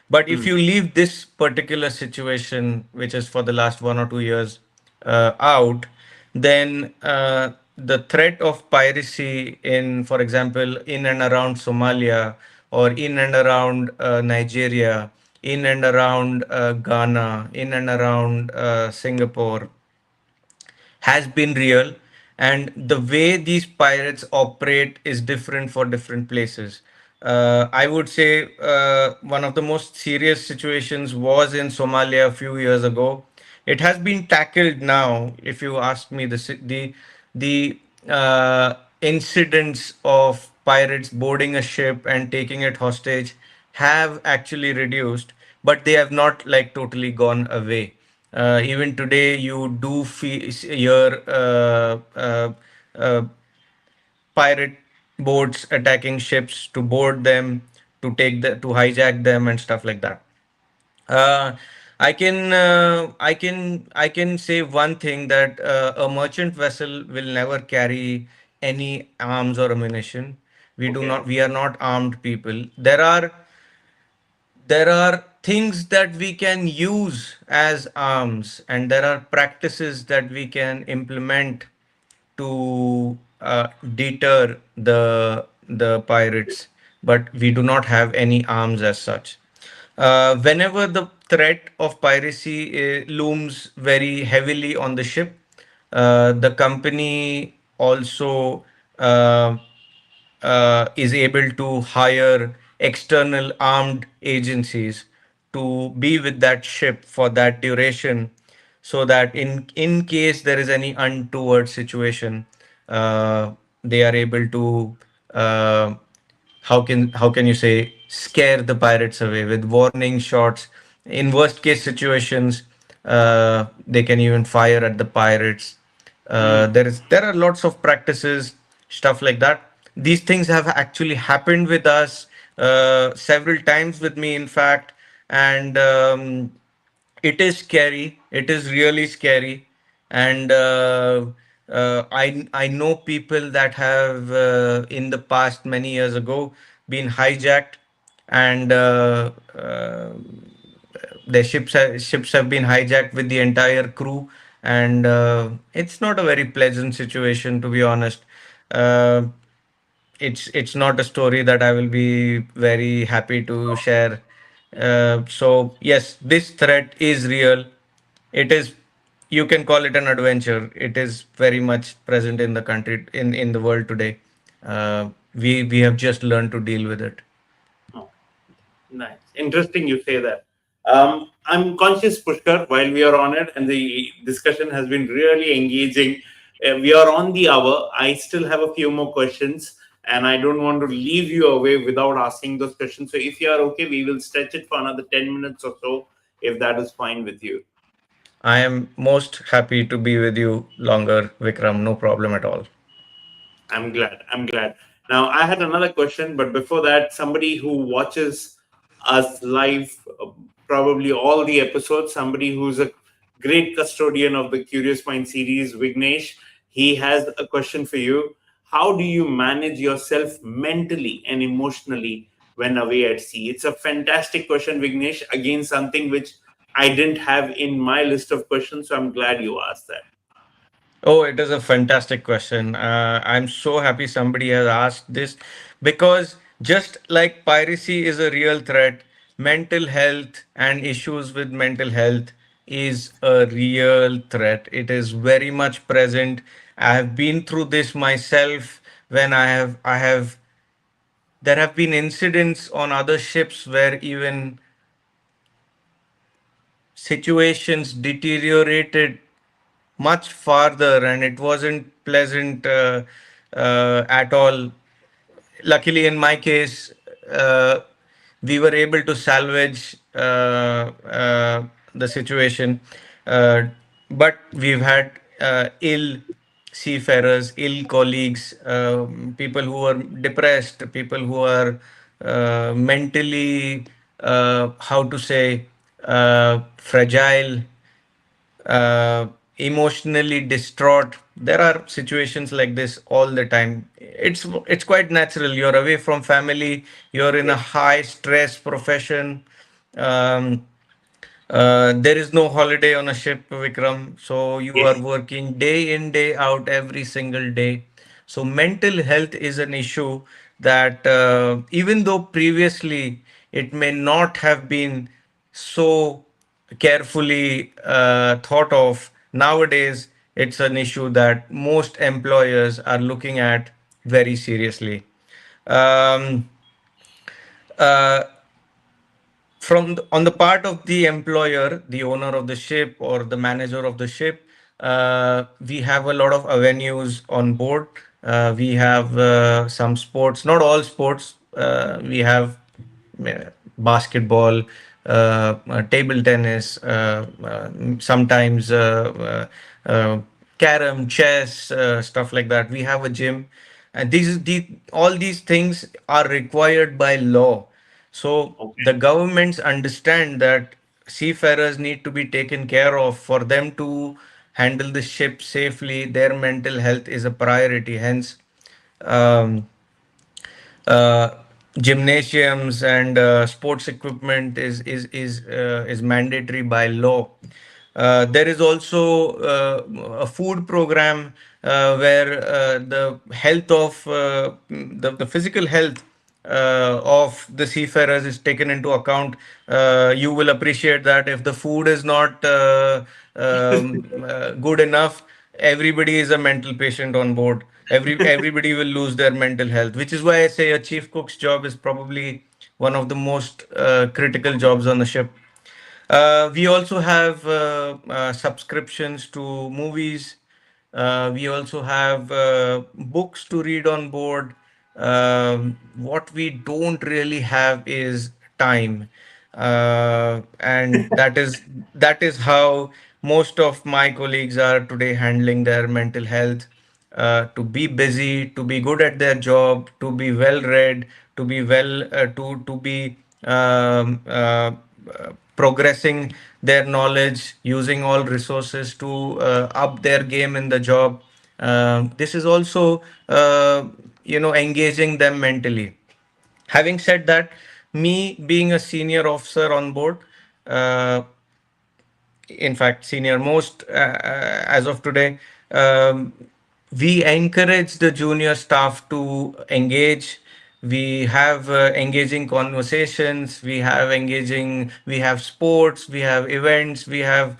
But if Hmm. you leave this particular situation, which is for the last 1 or 2 years, out, then the threat of piracy in, for example, in and around Somalia or in and around Nigeria, in and around Ghana, in and around Singapore, has been real, and the way these pirates operate is different for different places. I would say one of the most serious situations was in Somalia a few years ago. It has been tackled now. If you ask me, the incidents of pirates boarding a ship and taking it hostage have actually reduced, but they have not like totally gone away. Even today, you do hear pirate boats attacking ships to board them, to hijack them, and stuff like that. Uh, I can say one thing, that a merchant vessel will never carry any arms or ammunition. Okay. We are not armed people. There are things that we can use as arms, and there are practices that we can implement to deter the pirates, but we do not have any arms as such. Whenever the threat of piracy looms very heavily on the ship, the company also uh, is able to hire external armed agencies to be with that ship for that duration, so that in case there is any untoward situation, they are able to uh, how can you say, scare the pirates away with warning shots. In worst case situations, they can even fire at the pirates. Mm. There are lots of practices, stuff like that. These things have actually happened with us several times with me, in fact, and it is scary. It is really scary, and I know people that have in the past many years ago been hijacked, and their ships have been hijacked with the entire crew, and it's not a very pleasant situation, to be honest. Uh, it's not a story that I will be very happy to share. So yes, this threat is real. It is, you can call it an adventure. It is very much present in the country, in the world today. We have just learned to deal with it. Oh, nice. Interesting you say that. I'm conscious, Pushkar, while we are on it, and the discussion has been really engaging. We are on the hour. I still have a few more questions, and I don't want to leave you away without asking those questions. So, if you are okay, we will stretch it for another 10 minutes or so, if that is fine with you. I am most happy to be with you longer, Vikram. No problem at all. I'm glad. I'm glad. Now, I had another question, but before that, somebody who watches us live, probably all the episodes, somebody who's a great custodian of the Curious Mind series, Vignesh, he has a question for you. How do you manage yourself mentally and emotionally when away at sea? It's a fantastic question, Vignesh. Again, something which I didn't have in my list of questions, so I'm glad you asked that. Oh, it is a fantastic question. I'm so happy somebody has asked this, because just like piracy is a real threat, mental health and issues with mental health is a real threat. It is very much present. I have been through this myself. When I have there have been incidents on other ships where even situations deteriorated much farther, and it wasn't pleasant at all. Luckily, in my case, uh, we were able to salvage the situation, uh, but we've had ill seafarers, ill colleagues, people who are depressed, people who are mentally, how to say, fragile, uh, emotionally distraught. There are situations like this all the time. It's quite natural. You're away from family. You're in a Yes. high stress profession. Um, there is no holiday on a ship, Vikram. So you are Yes. working day in, day out, every single day. So mental health is an issue that, even though previously it may not have been so carefully thought of, nowadays it's an issue that most employers are looking at very seriously. Um, uh, on the part of the employer, the owner of the ship or the manager of the ship, we have a lot of avenues on board. We have some sports, not all sports. We have uh, basketball, table tennis, sometimes carom, chess, stuff like that. We have a gym, and all these things are required by law. So the Okay. governments understand that seafarers need to be taken care of. For them to handle the ship safely, their mental health is a priority. Hence, um, uh, gymnasiums and sports equipment is mandatory by law. There is also a food program where the health of the physical health of the seafarers is taken into account. You will appreciate that if the food is not good enough, everybody is a mental patient on board. Everybody will lose their mental health, which is why I say a chief cook's job is probably one of the most critical jobs on the ship. We also have subscriptions to movies. We also have books to read on board. What we don't really have is time, and that is how most of my colleagues are today handling their mental health. To be busy, to be good at their job, to be well read, to be well, to be progressing their knowledge, using all resources to up their game in the job. This is also, engaging them mentally. Having said that, me being a senior officer on board, uh, in fact, senior most as of today, um, we encourage the junior staff to engage. We have engaging conversations. We have sports, we have events, we have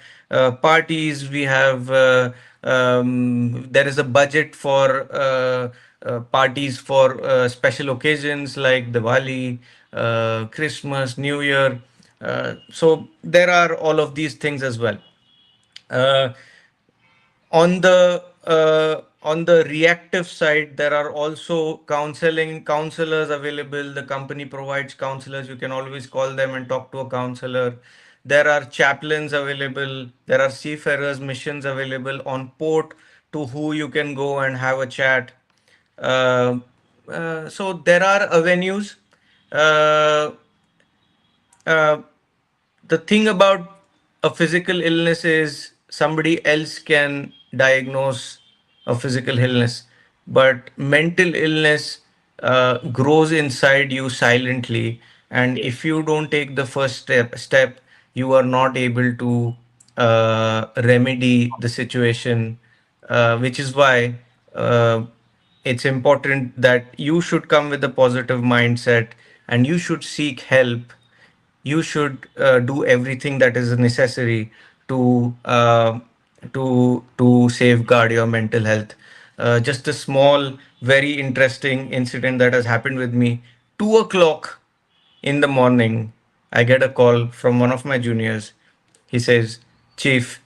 parties, we have, there is a budget for parties for special occasions like Diwali, Christmas, New Year. So there are all of these things as well. Uh, on the reactive side, there are also counselors available. The company provides counselors. You can always call them and talk to a counselor. There are chaplains available. There are seafarers missions available on port to who you can go and have a chat. Uh, so there are avenues. Uh, uh, the thing about a physical illness is somebody else can diagnose a physical illness, but mental illness grows inside you silently, and Yes. if you don't take the first step, you are not able to remedy the situation, which is why uh, it's important that you should come with a positive mindset and you should seek help. You should do everything that is necessary to to safeguard your mental health. Just a small, very interesting incident that has happened with me. 2 o'clock in the morning, I get a call from one of my juniors. He says, "Chief,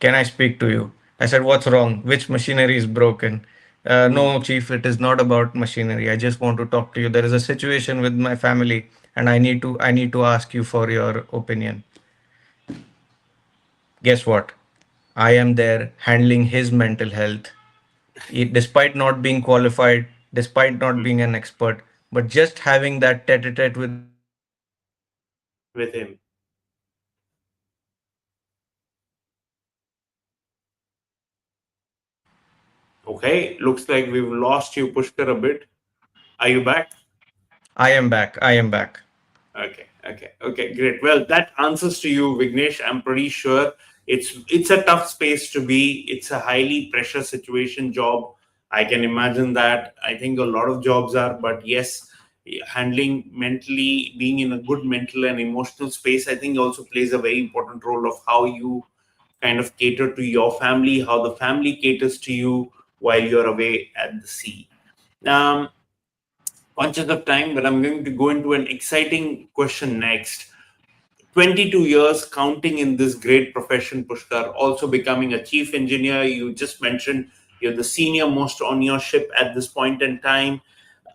can I speak to you?" I said, "What's wrong? Which machinery is broken?" No, Chief, it is not about machinery. I just want to talk to you. There is a situation with my family, and I need to ask you for your opinion. Guess what? I am there handling his mental health, despite not being qualified, despite not being an expert, but just having that tete-a-tete with him and listening to his With him. stories, listening to his Okay, looks like we've lost you, Pushkar, a bit. Are you back? I am back. I am back. Okay, great. Well, that answers to you, Vignesh. I'm pretty sure it's a tough space to be. It's a highly pressure situation job. I can imagine that. I think a lot of jobs are, but yes, handling mentally, being in a good mental and emotional space, I think also plays a very important role of how you kind of cater to your family, how the family caters to you while you're away at the sea. Um, Conscious of time, but I'm going to go into an exciting question next. 22 years counting in this great profession, Pushkar, also becoming a chief engineer. You just mentioned you're the senior most on your ship at this point in time,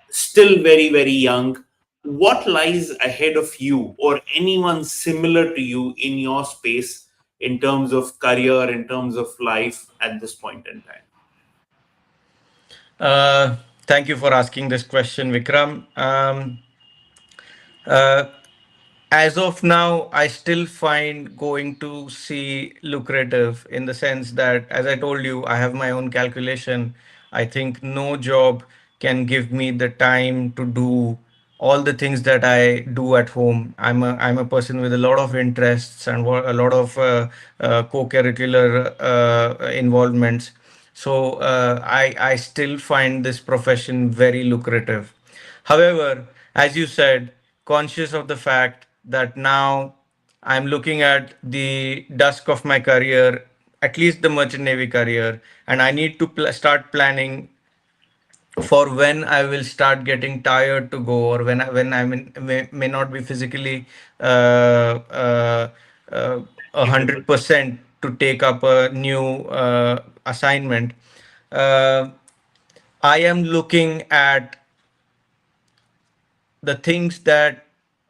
still very, very young. What lies ahead of you or anyone similar to you in your space in terms of career, in terms of life at this point in time? Uh, Thank you for asking this question, Vikram. Uh, as of now, I still find going to sea lucrative in the sense that, as I told you, I have my own calculation. I think no job can give me the time to do all the things that I do at home. I'm a person with a lot of interests and a lot of co-curricular involvements. So I still find this profession very lucrative. However, as you said, conscious of the fact that now I'm looking at the dusk of my career, at least the merchant navy career, and I need to start planning for when I will start getting tired to go, or when I may not be physically uh, uh, uh, Capable. 100% to take up a new assignment. Uh, I am looking at the things that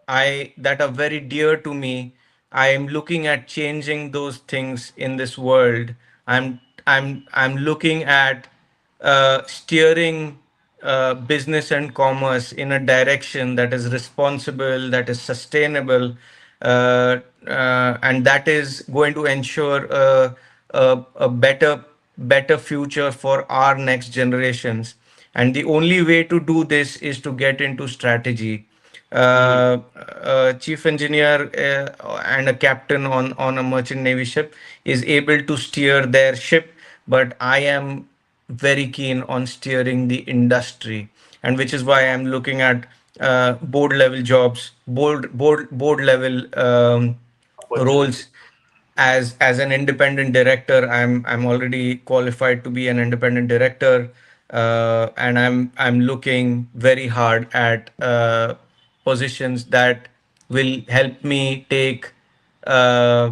are very dear to me. I am looking at changing those things in this world. I'm looking at steering business and commerce in a direction that is responsible, that is sustainable, and that is going to ensure a better future for our next generations. And the only way to do this is to get into strategy. Mhm. A chief engineer and a captain on a merchant navy ship is able to steer their ship, but I am very keen on steering the industry, and which is why I'm looking at board level jobs, board level roles. Opportunity. As an independent director, I'm already qualified to be an independent director, and I'm looking very hard at positions that will help me take uh,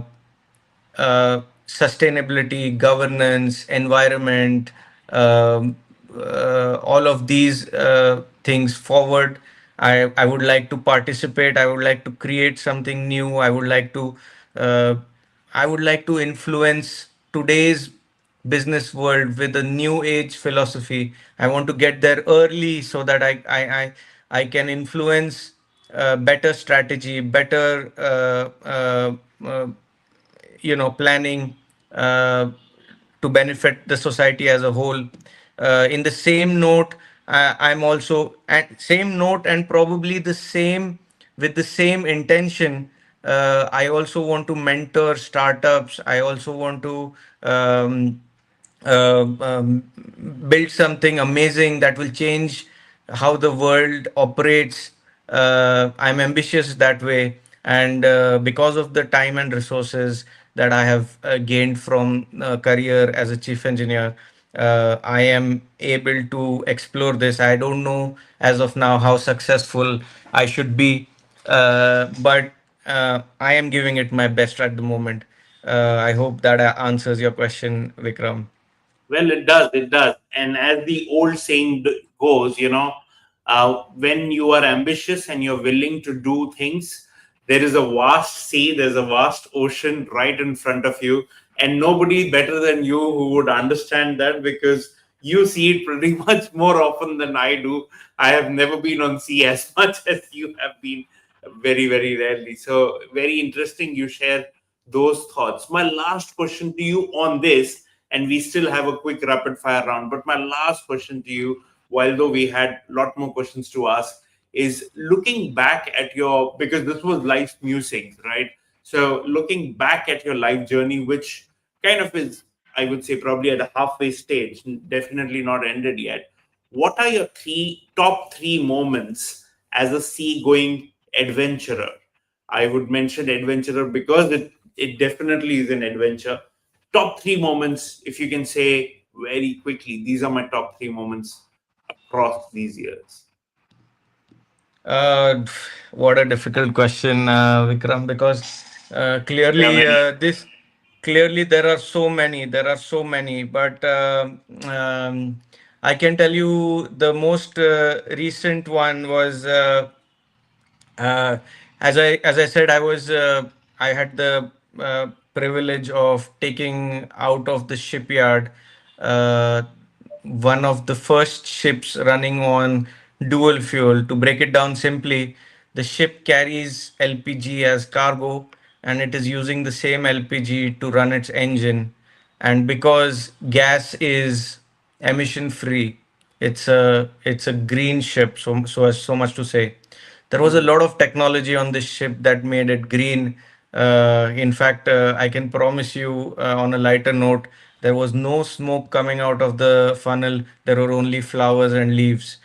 sustainability, governance, environment, all of these things forward. I would like to participate. I would like to create something new. Uh, I would like to influence today's business world with a new age philosophy. I want to get there early so that I can influence better strategy, better planning uh, to benefit the society as a whole. In the same note, I'm also at same note, and probably the same with the same intention. I also want to mentor startups. I also want to uh, um, build something amazing that will change how the world operates. I'm ambitious that way, and because of the time and resources that I have gained from career as a chief engineer, I am able to explore this. I don't know as of now how successful I should be, but I am giving it my best at the moment. I hope that answers your question, Vikram. Well, it does. It does. And as the old saying goes, when you are ambitious and you're willing to do things, there is a vast sea, there's a vast ocean right in front of you. And nobody better than you who would understand that, because you see it pretty much more often than I do. I have never been on sea as much as you have been, very, very rarely. So, very interesting you share those thoughts. My last question to you on this, and we still have a quick rapid fire round. But my last question to you, while though we had a lot more questions to ask, is looking back at your, because this was life's musings, right? So looking back at your life journey, which kind of is, I would say, probably at a halfway stage, definitely not ended yet. What are your top three moments as a seagoing adventurer? I would mention adventurer because it definitely is an adventure. Top three moments, if you can say very quickly, these are my top three moments across these years. Uh, what a difficult question, Vikram, because There are many. clearly there are so many. There are so many, but I can tell you the most recent one was. Uh, as I said, I had the privilege of taking out of the shipyard uh, one of the first ships running on dual fuel. To break it down simply, the ship carries LPG as cargo, and it is using the same LPG to run its engine. And because gas is emission free, it's a green ship. So much to say. There was a lot of technology on this ship that made it green. In fact, I can promise you, on a lighter note, there was no smoke coming out of the funnel. There were only flowers and leaves.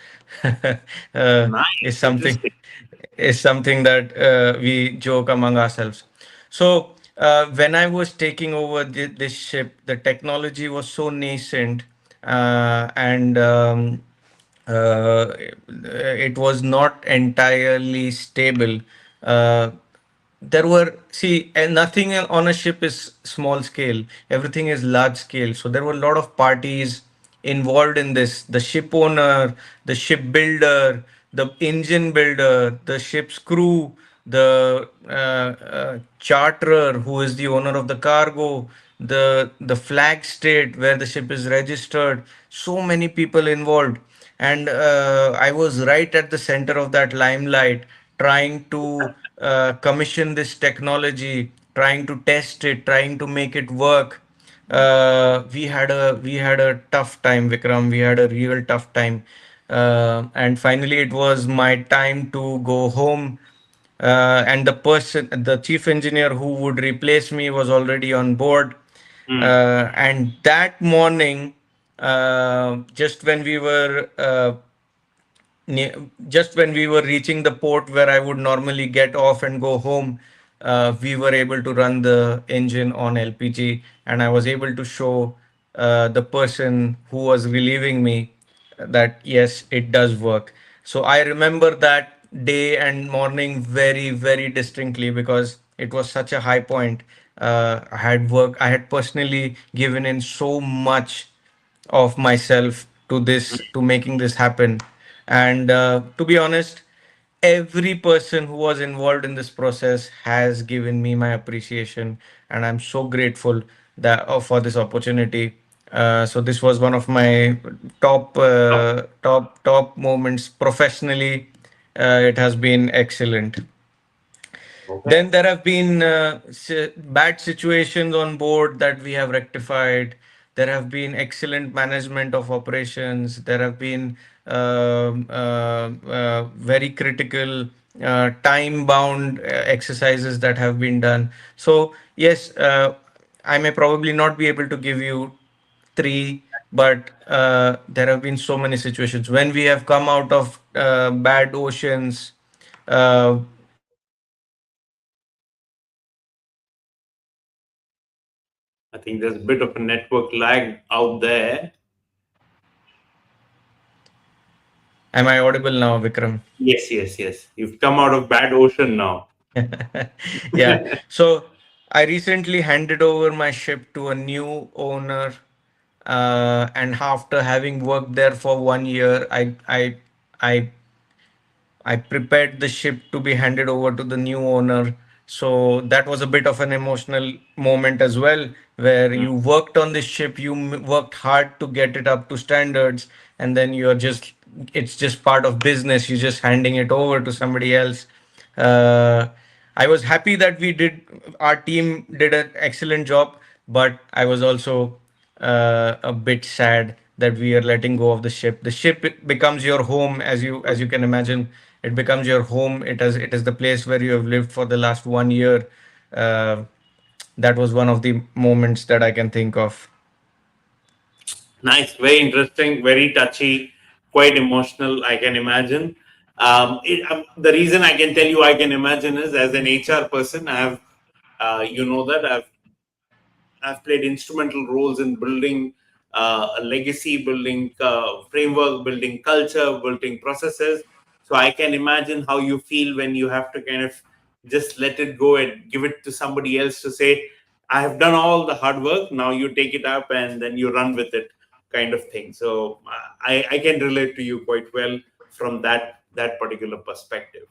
Is Nice, something interesting. is something that we joke among ourselves. So when I was taking over this ship, the technology was so nascent, and it was not entirely stable. Uh, there were, see, and nothing on a ship is small scale. Everything is large scale. So there were a lot of parties involved in this: the ship owner, the ship builder, the engine builder, the ship's crew, the charterer, who is the owner of the cargo, the flag state where the ship is registered. So many people involved, and I was right at the center of that limelight, trying to commission this technology, trying to test it, trying to make it work. We had a tough time, Vikram. We had a real tough time, and finally it was my time to go home. And the chief engineer who would replace me was already on board. Hmm. And that morning, just when we were just when we were reaching the port where I would normally get off and go home, we were able to run the engine on LPG, and I was able to show the person who was relieving me that yes, it does work. So I remember that day and morning very, very distinctly because it was such a high point. I had personally given in so much of myself to this, to making this happen. And to be honest, every person who was involved in this process has given me my appreciation, and I'm so grateful that for this opportunity. So this was one of my top moments professionally. It has been excellent. Okay. Then there have been bad situations on board that we have rectified. There have been excellent management of operations. There have been very critical time-bound exercises that have been done. So yes, I may probably not be able to give you three, but there have been so many situations when we have come out of bad oceans. Uh, I think there's a bit of a network lag out there. Am I audible now, Vikram? Yes, yes, yes. You've come out of bad ocean now. Yeah. So I recently handed over my ship to a new owner, and after having worked there for 1 year, I I prepared the ship to be handed over to the new owner. So that was a bit of an emotional moment as well, where Mm. you worked on this ship, you worked hard to get it up to standards, and then it's just part of business. You're just handing it over to somebody else. Uh, I was happy that our team did an excellent job, but I was also a bit sad that we are letting go of the ship. The ship becomes your home, as you can imagine. It becomes your home. It is the place where you have lived for the last 1 year. Uh, that was one of the moments that I can think of. Nice, very interesting, very touchy, quite emotional, I can imagine. The reason I can tell you I can imagine is as an HR person, I have, you know, that I've played instrumental roles in building a legacy, building framework, building culture, building processes. So I can imagine how you feel when you have to kind of just let it go and give it to somebody else to say, I have done all the hard work. Now you take it up and then you run with it, kind of thing. So I can relate to you quite well from that particular perspective.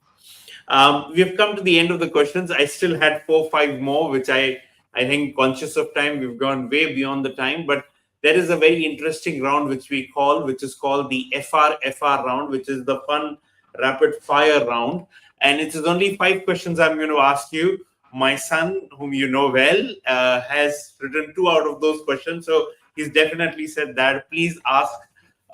We've come to the end of the questions. I still had four, five more, which I think, conscious of time, we've gone way beyond the time. But there is a very interesting round which is called the FRFR round, which is the fun rapid fire round, and it is only five questions I'm going to ask you. My son, whom you know well, has written two out of those questions, so he's definitely said that. Please ask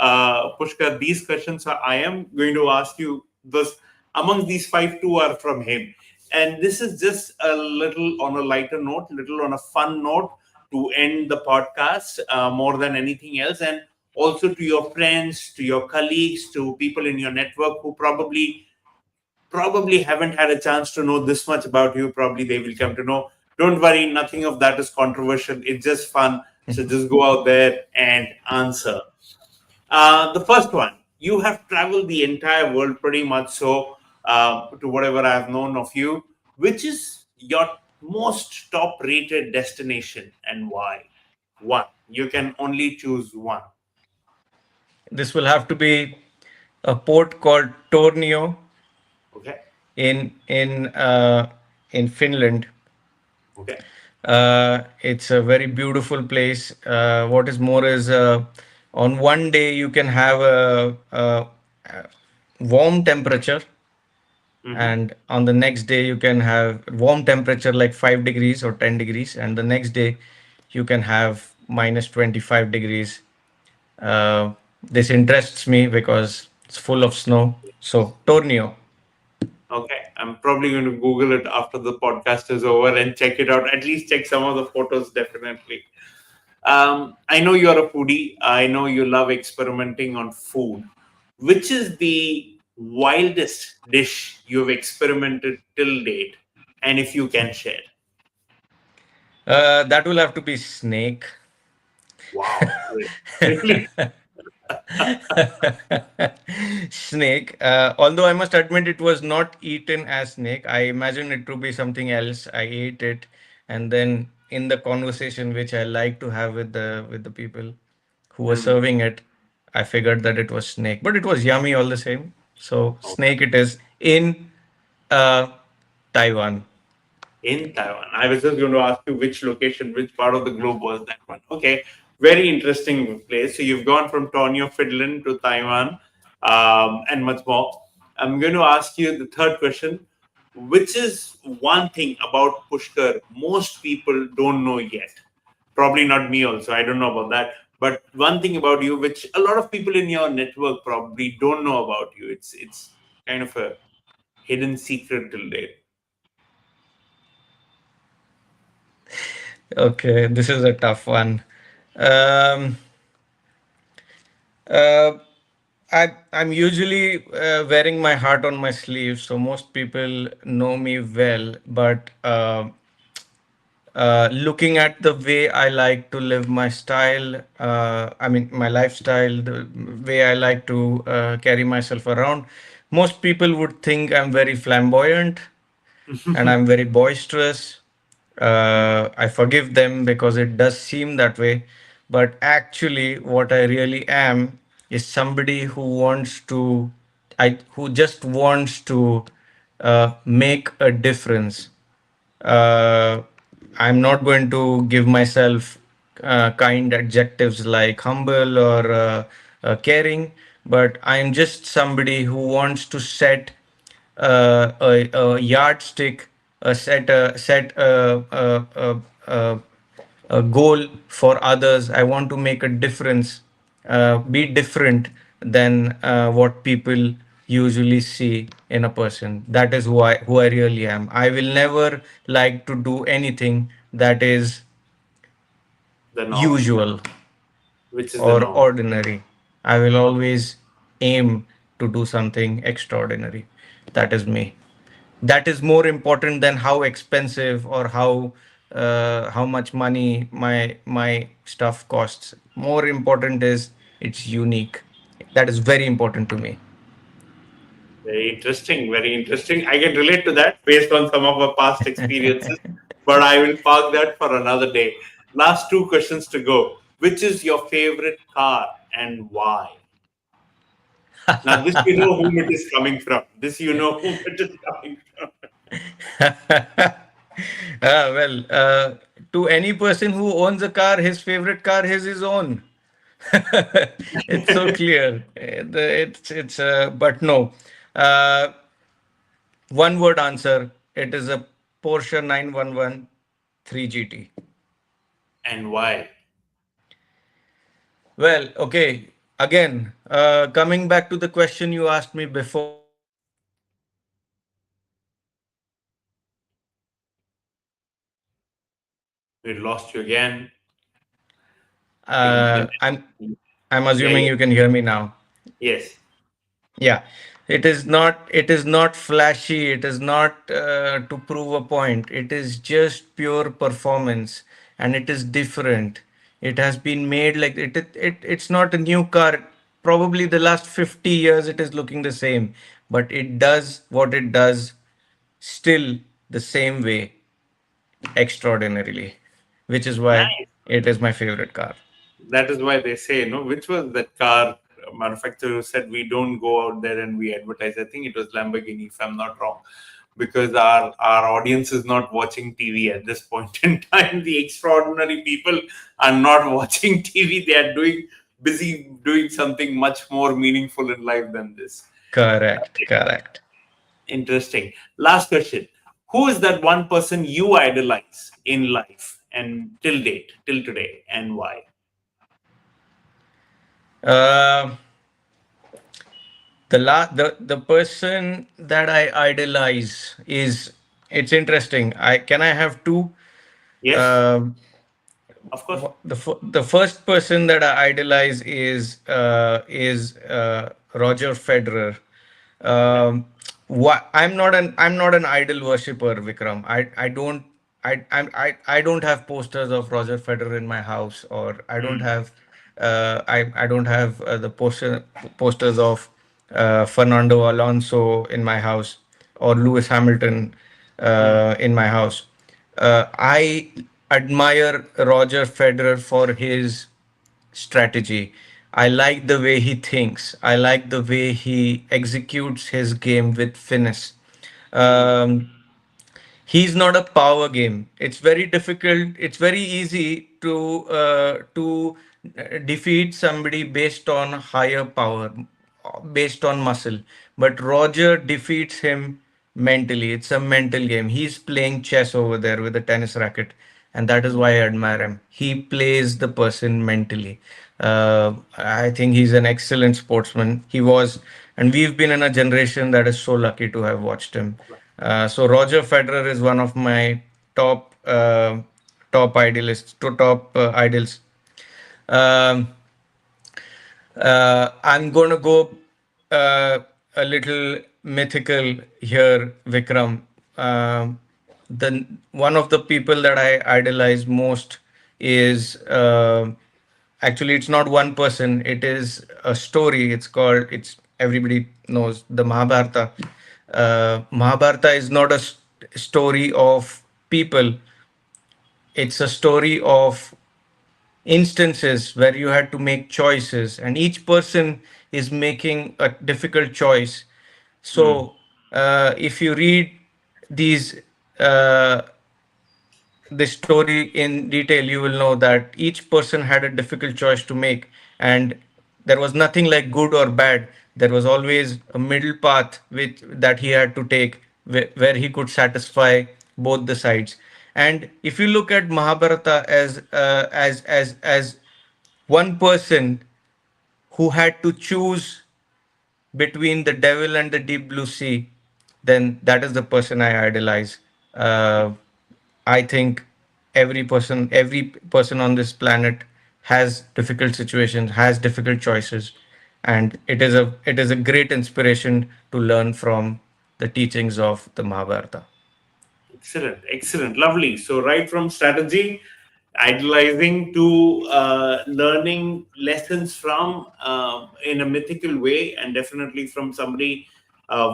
Pushkar these questions. So I am going to ask you those Amongst these five, two are from him. And this is just a little on a lighter note, little on a fun note to end the podcast, more than anything else. And also to your friends, to your colleagues, to people in your network who probably haven't had a chance to know this much about you. Probably they will come to know. Don't worry, nothing of that is controversial. It's just fun. So just go out there and answer. The first one, you have traveled the entire world pretty much so, to whatever I've known of you. Which is your most top rated destination and why? One. You can only choose one. This will have to be a port called Tornio Okay. in Finland. Okay. It's a very beautiful place. What is more is on one day you can have a warm temperature, Hmm. and on the next day you can have warm temperature like 5 degrees or 10 degrees, and the next day you can have minus 25 degrees. This interests me because it's full of snow. So Tornio. Okay. I'm probably going to Google it after the podcast is over and check it out. At least check some of the photos, definitely. I know you're a foodie. I know you love experimenting on food. Which is the wildest dish you've experimented till date? And if you can share. That will have to be snake. Wow. Really? Snake. Although I must admit it was not eaten as snake. I imagined it to be something else. I ate it, and then in the conversation which I like to have with the people who were Mhm. serving it, I figured that it was snake. But it was yummy all the same. So snake it is in uh, Taiwan. In Taiwan. I was just going to ask you which location, which part of the globe was that one. Okay, very interesting place. So you've gone from Tornio, Finland to Taiwan, and much more. I'm going to ask you the third question, which is one thing about Pushkar most people don't know yet. Probably not me also. I don't know about that. But one thing about you, which a lot of people in your network probably don't know about you, it's kind of a hidden secret till date. Okay, this is a tough one. Um, uh, I'm usually wearing my heart on my sleeve, so most people know me well. But looking at the way I like to live my style, I mean my lifestyle, the way I like to carry myself around, most people would think I'm very flamboyant and I'm very boisterous. I forgive them because it does seem that way. But actually, what I really am is somebody who wants to, who just wants to make a difference. uh, I'm not going to give myself kind adjectives like humble or caring, but I'm just somebody who wants to set a yardstick, a goal for others. I want to make a difference, be different than what people usually see in a person. That is who I really am. I will never like to do anything that is The norm, usual which is the or norm. ordinary. I will always aim to do something extraordinary. That is me. That is more important than how expensive or how much money my stuff costs. More important is it's unique. That is very important to me. Very interesting, very interesting. I can relate to that based on some of our past experiences, but I will park that for another day. Last two questions to go. Which is your favorite car and why? Now, this you know whom it is coming from. This you know whom it is coming from. Well, to any person who owns a car, his favorite car is his own. It's so clear. But no. Uh, One word answer. It is a Porsche 911 3GT. And why? Well, okay. Again, coming back to the question you asked me before, We lost you again. I think Uh, I'm I'm yeah, assuming yeah, you can hear me now. yes. Yeah, it is not flashy. It is not to prove a point. It is just pure performance, and it is different. It has been made like it's not a new car. Probably the last 50 years it is looking the same, but it does what it does still the same way extraordinarily, which is why Nice. it is my favorite car. That is why they say, no, which was that car manufacturer who said we don't go out there and we advertise? I think it was Lamborghini, if I'm not wrong, because our audience is not watching TV at this point in time. The extraordinary people are not watching TV. They are busy doing something much more meaningful in life than this. Correct, correct. Interesting. Last question. Who is that one person you idolize in life and till date, till today, and why? Uh, the person that I idolize is, it's interesting. I have two. Yes, Um of course. the first person that I idolize is Roger Federer. Yeah. I'm not an idol worshipper, Vikram. I don't have posters of Roger Federer in my house, or I don't Mm, have I don't have the posters of Fernando Alonso in my house, or Lewis Hamilton mm, in my house. I admire Roger Federer for his strategy. I like the way he thinks. I like the way he executes his game with finesse. mm, Um, he's not a power game. It's very difficult. It's very easy to defeat somebody based on higher power, based on muscle. But Roger defeats him mentally. It's a mental game. He's playing chess over there with a tennis racket, and that is mm. why I admire him. He plays the person mentally. I think he's an excellent sportsman. He was, and we've been in a generation that is so lucky to have watched him. So Roger Federer is one of my top idealists, to top idols. Um, I'm going to go uh, a little mythical here, Vikram. The one of the people that I idolize most is actually, it's not one person. It is a story. It's everybody knows the Mahabharata. Mahabharata is not a story of people. It's a story of instances where you had to make choices, and each person is making a difficult choice. Mm. So if you read these uh, this story in detail, you will know that each person had a difficult choice to make, and there was nothing like good or bad. There was always a middle path which that he had to take, where he could satisfy both the sides. And if you look at Mahabharata as one person who had to choose between the devil and the deep blue sea, then that is the person I idolize. Uh, I think every person on this planet has difficult situations, has difficult choices, and it is a great inspiration to learn from the teachings of the Mahabharata. Excellent, excellent, lovely. So, right from strategy, idolizing to learning lessons from in a mythical way, and definitely from somebody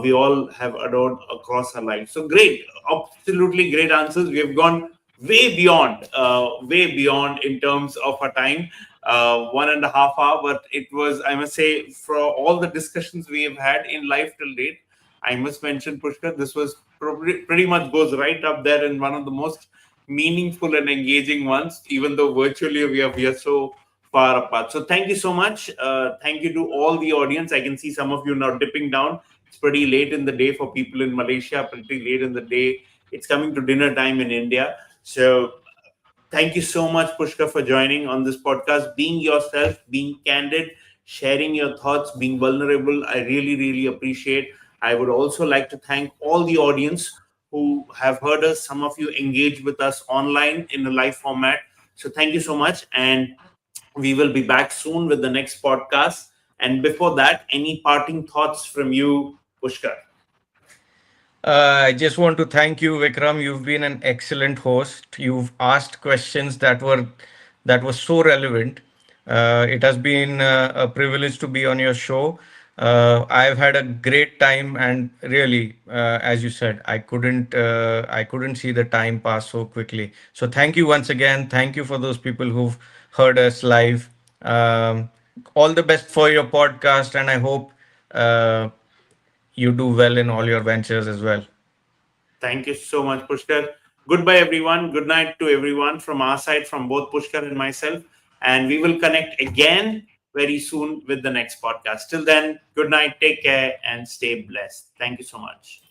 we all have adored across our lives. So, great, absolutely great answers. We have gone way beyond in terms of our time. 1.5 hour, but it was, I must say, for all the discussions we have had in life till date, I must mention, Pushkar, this was probably pretty much goes right up there in one of the most meaningful and engaging ones, even though virtually we are so far apart. So thank you so much. Thank you to all the audience. I can see some of you now dipping down. It's pretty late in the day for people in Malaysia, pretty late in the day. It's coming to dinner time in India. So thank you so much, Pushkar, for joining on this podcast, being yourself, being candid, sharing your thoughts, being vulnerable. I really, really appreciate. I would also like to thank all the audience who have heard us. Some of you engage with us online in a live format. So thank you so much. And we will be back soon with the next podcast. And before that, any parting thoughts from you, Pushkar? I just want to thank you, Vikram. You've been an excellent host. You've asked questions that were so relevant. It has been a privilege to be on your show. I've had a great time, and really, as you said, I couldn't see the time pass so quickly. So thank you once again. Thank you for those people who've heard us live. Um, all the best for your podcast, and I hope you do well in all your ventures as well. Thank you so much, Pushkar. Goodbye, everyone. Good night to everyone from our side, from both Pushkar and myself. And we will connect again very soon with the next podcast. Till then, good night, take care, and stay blessed. Thank you so much.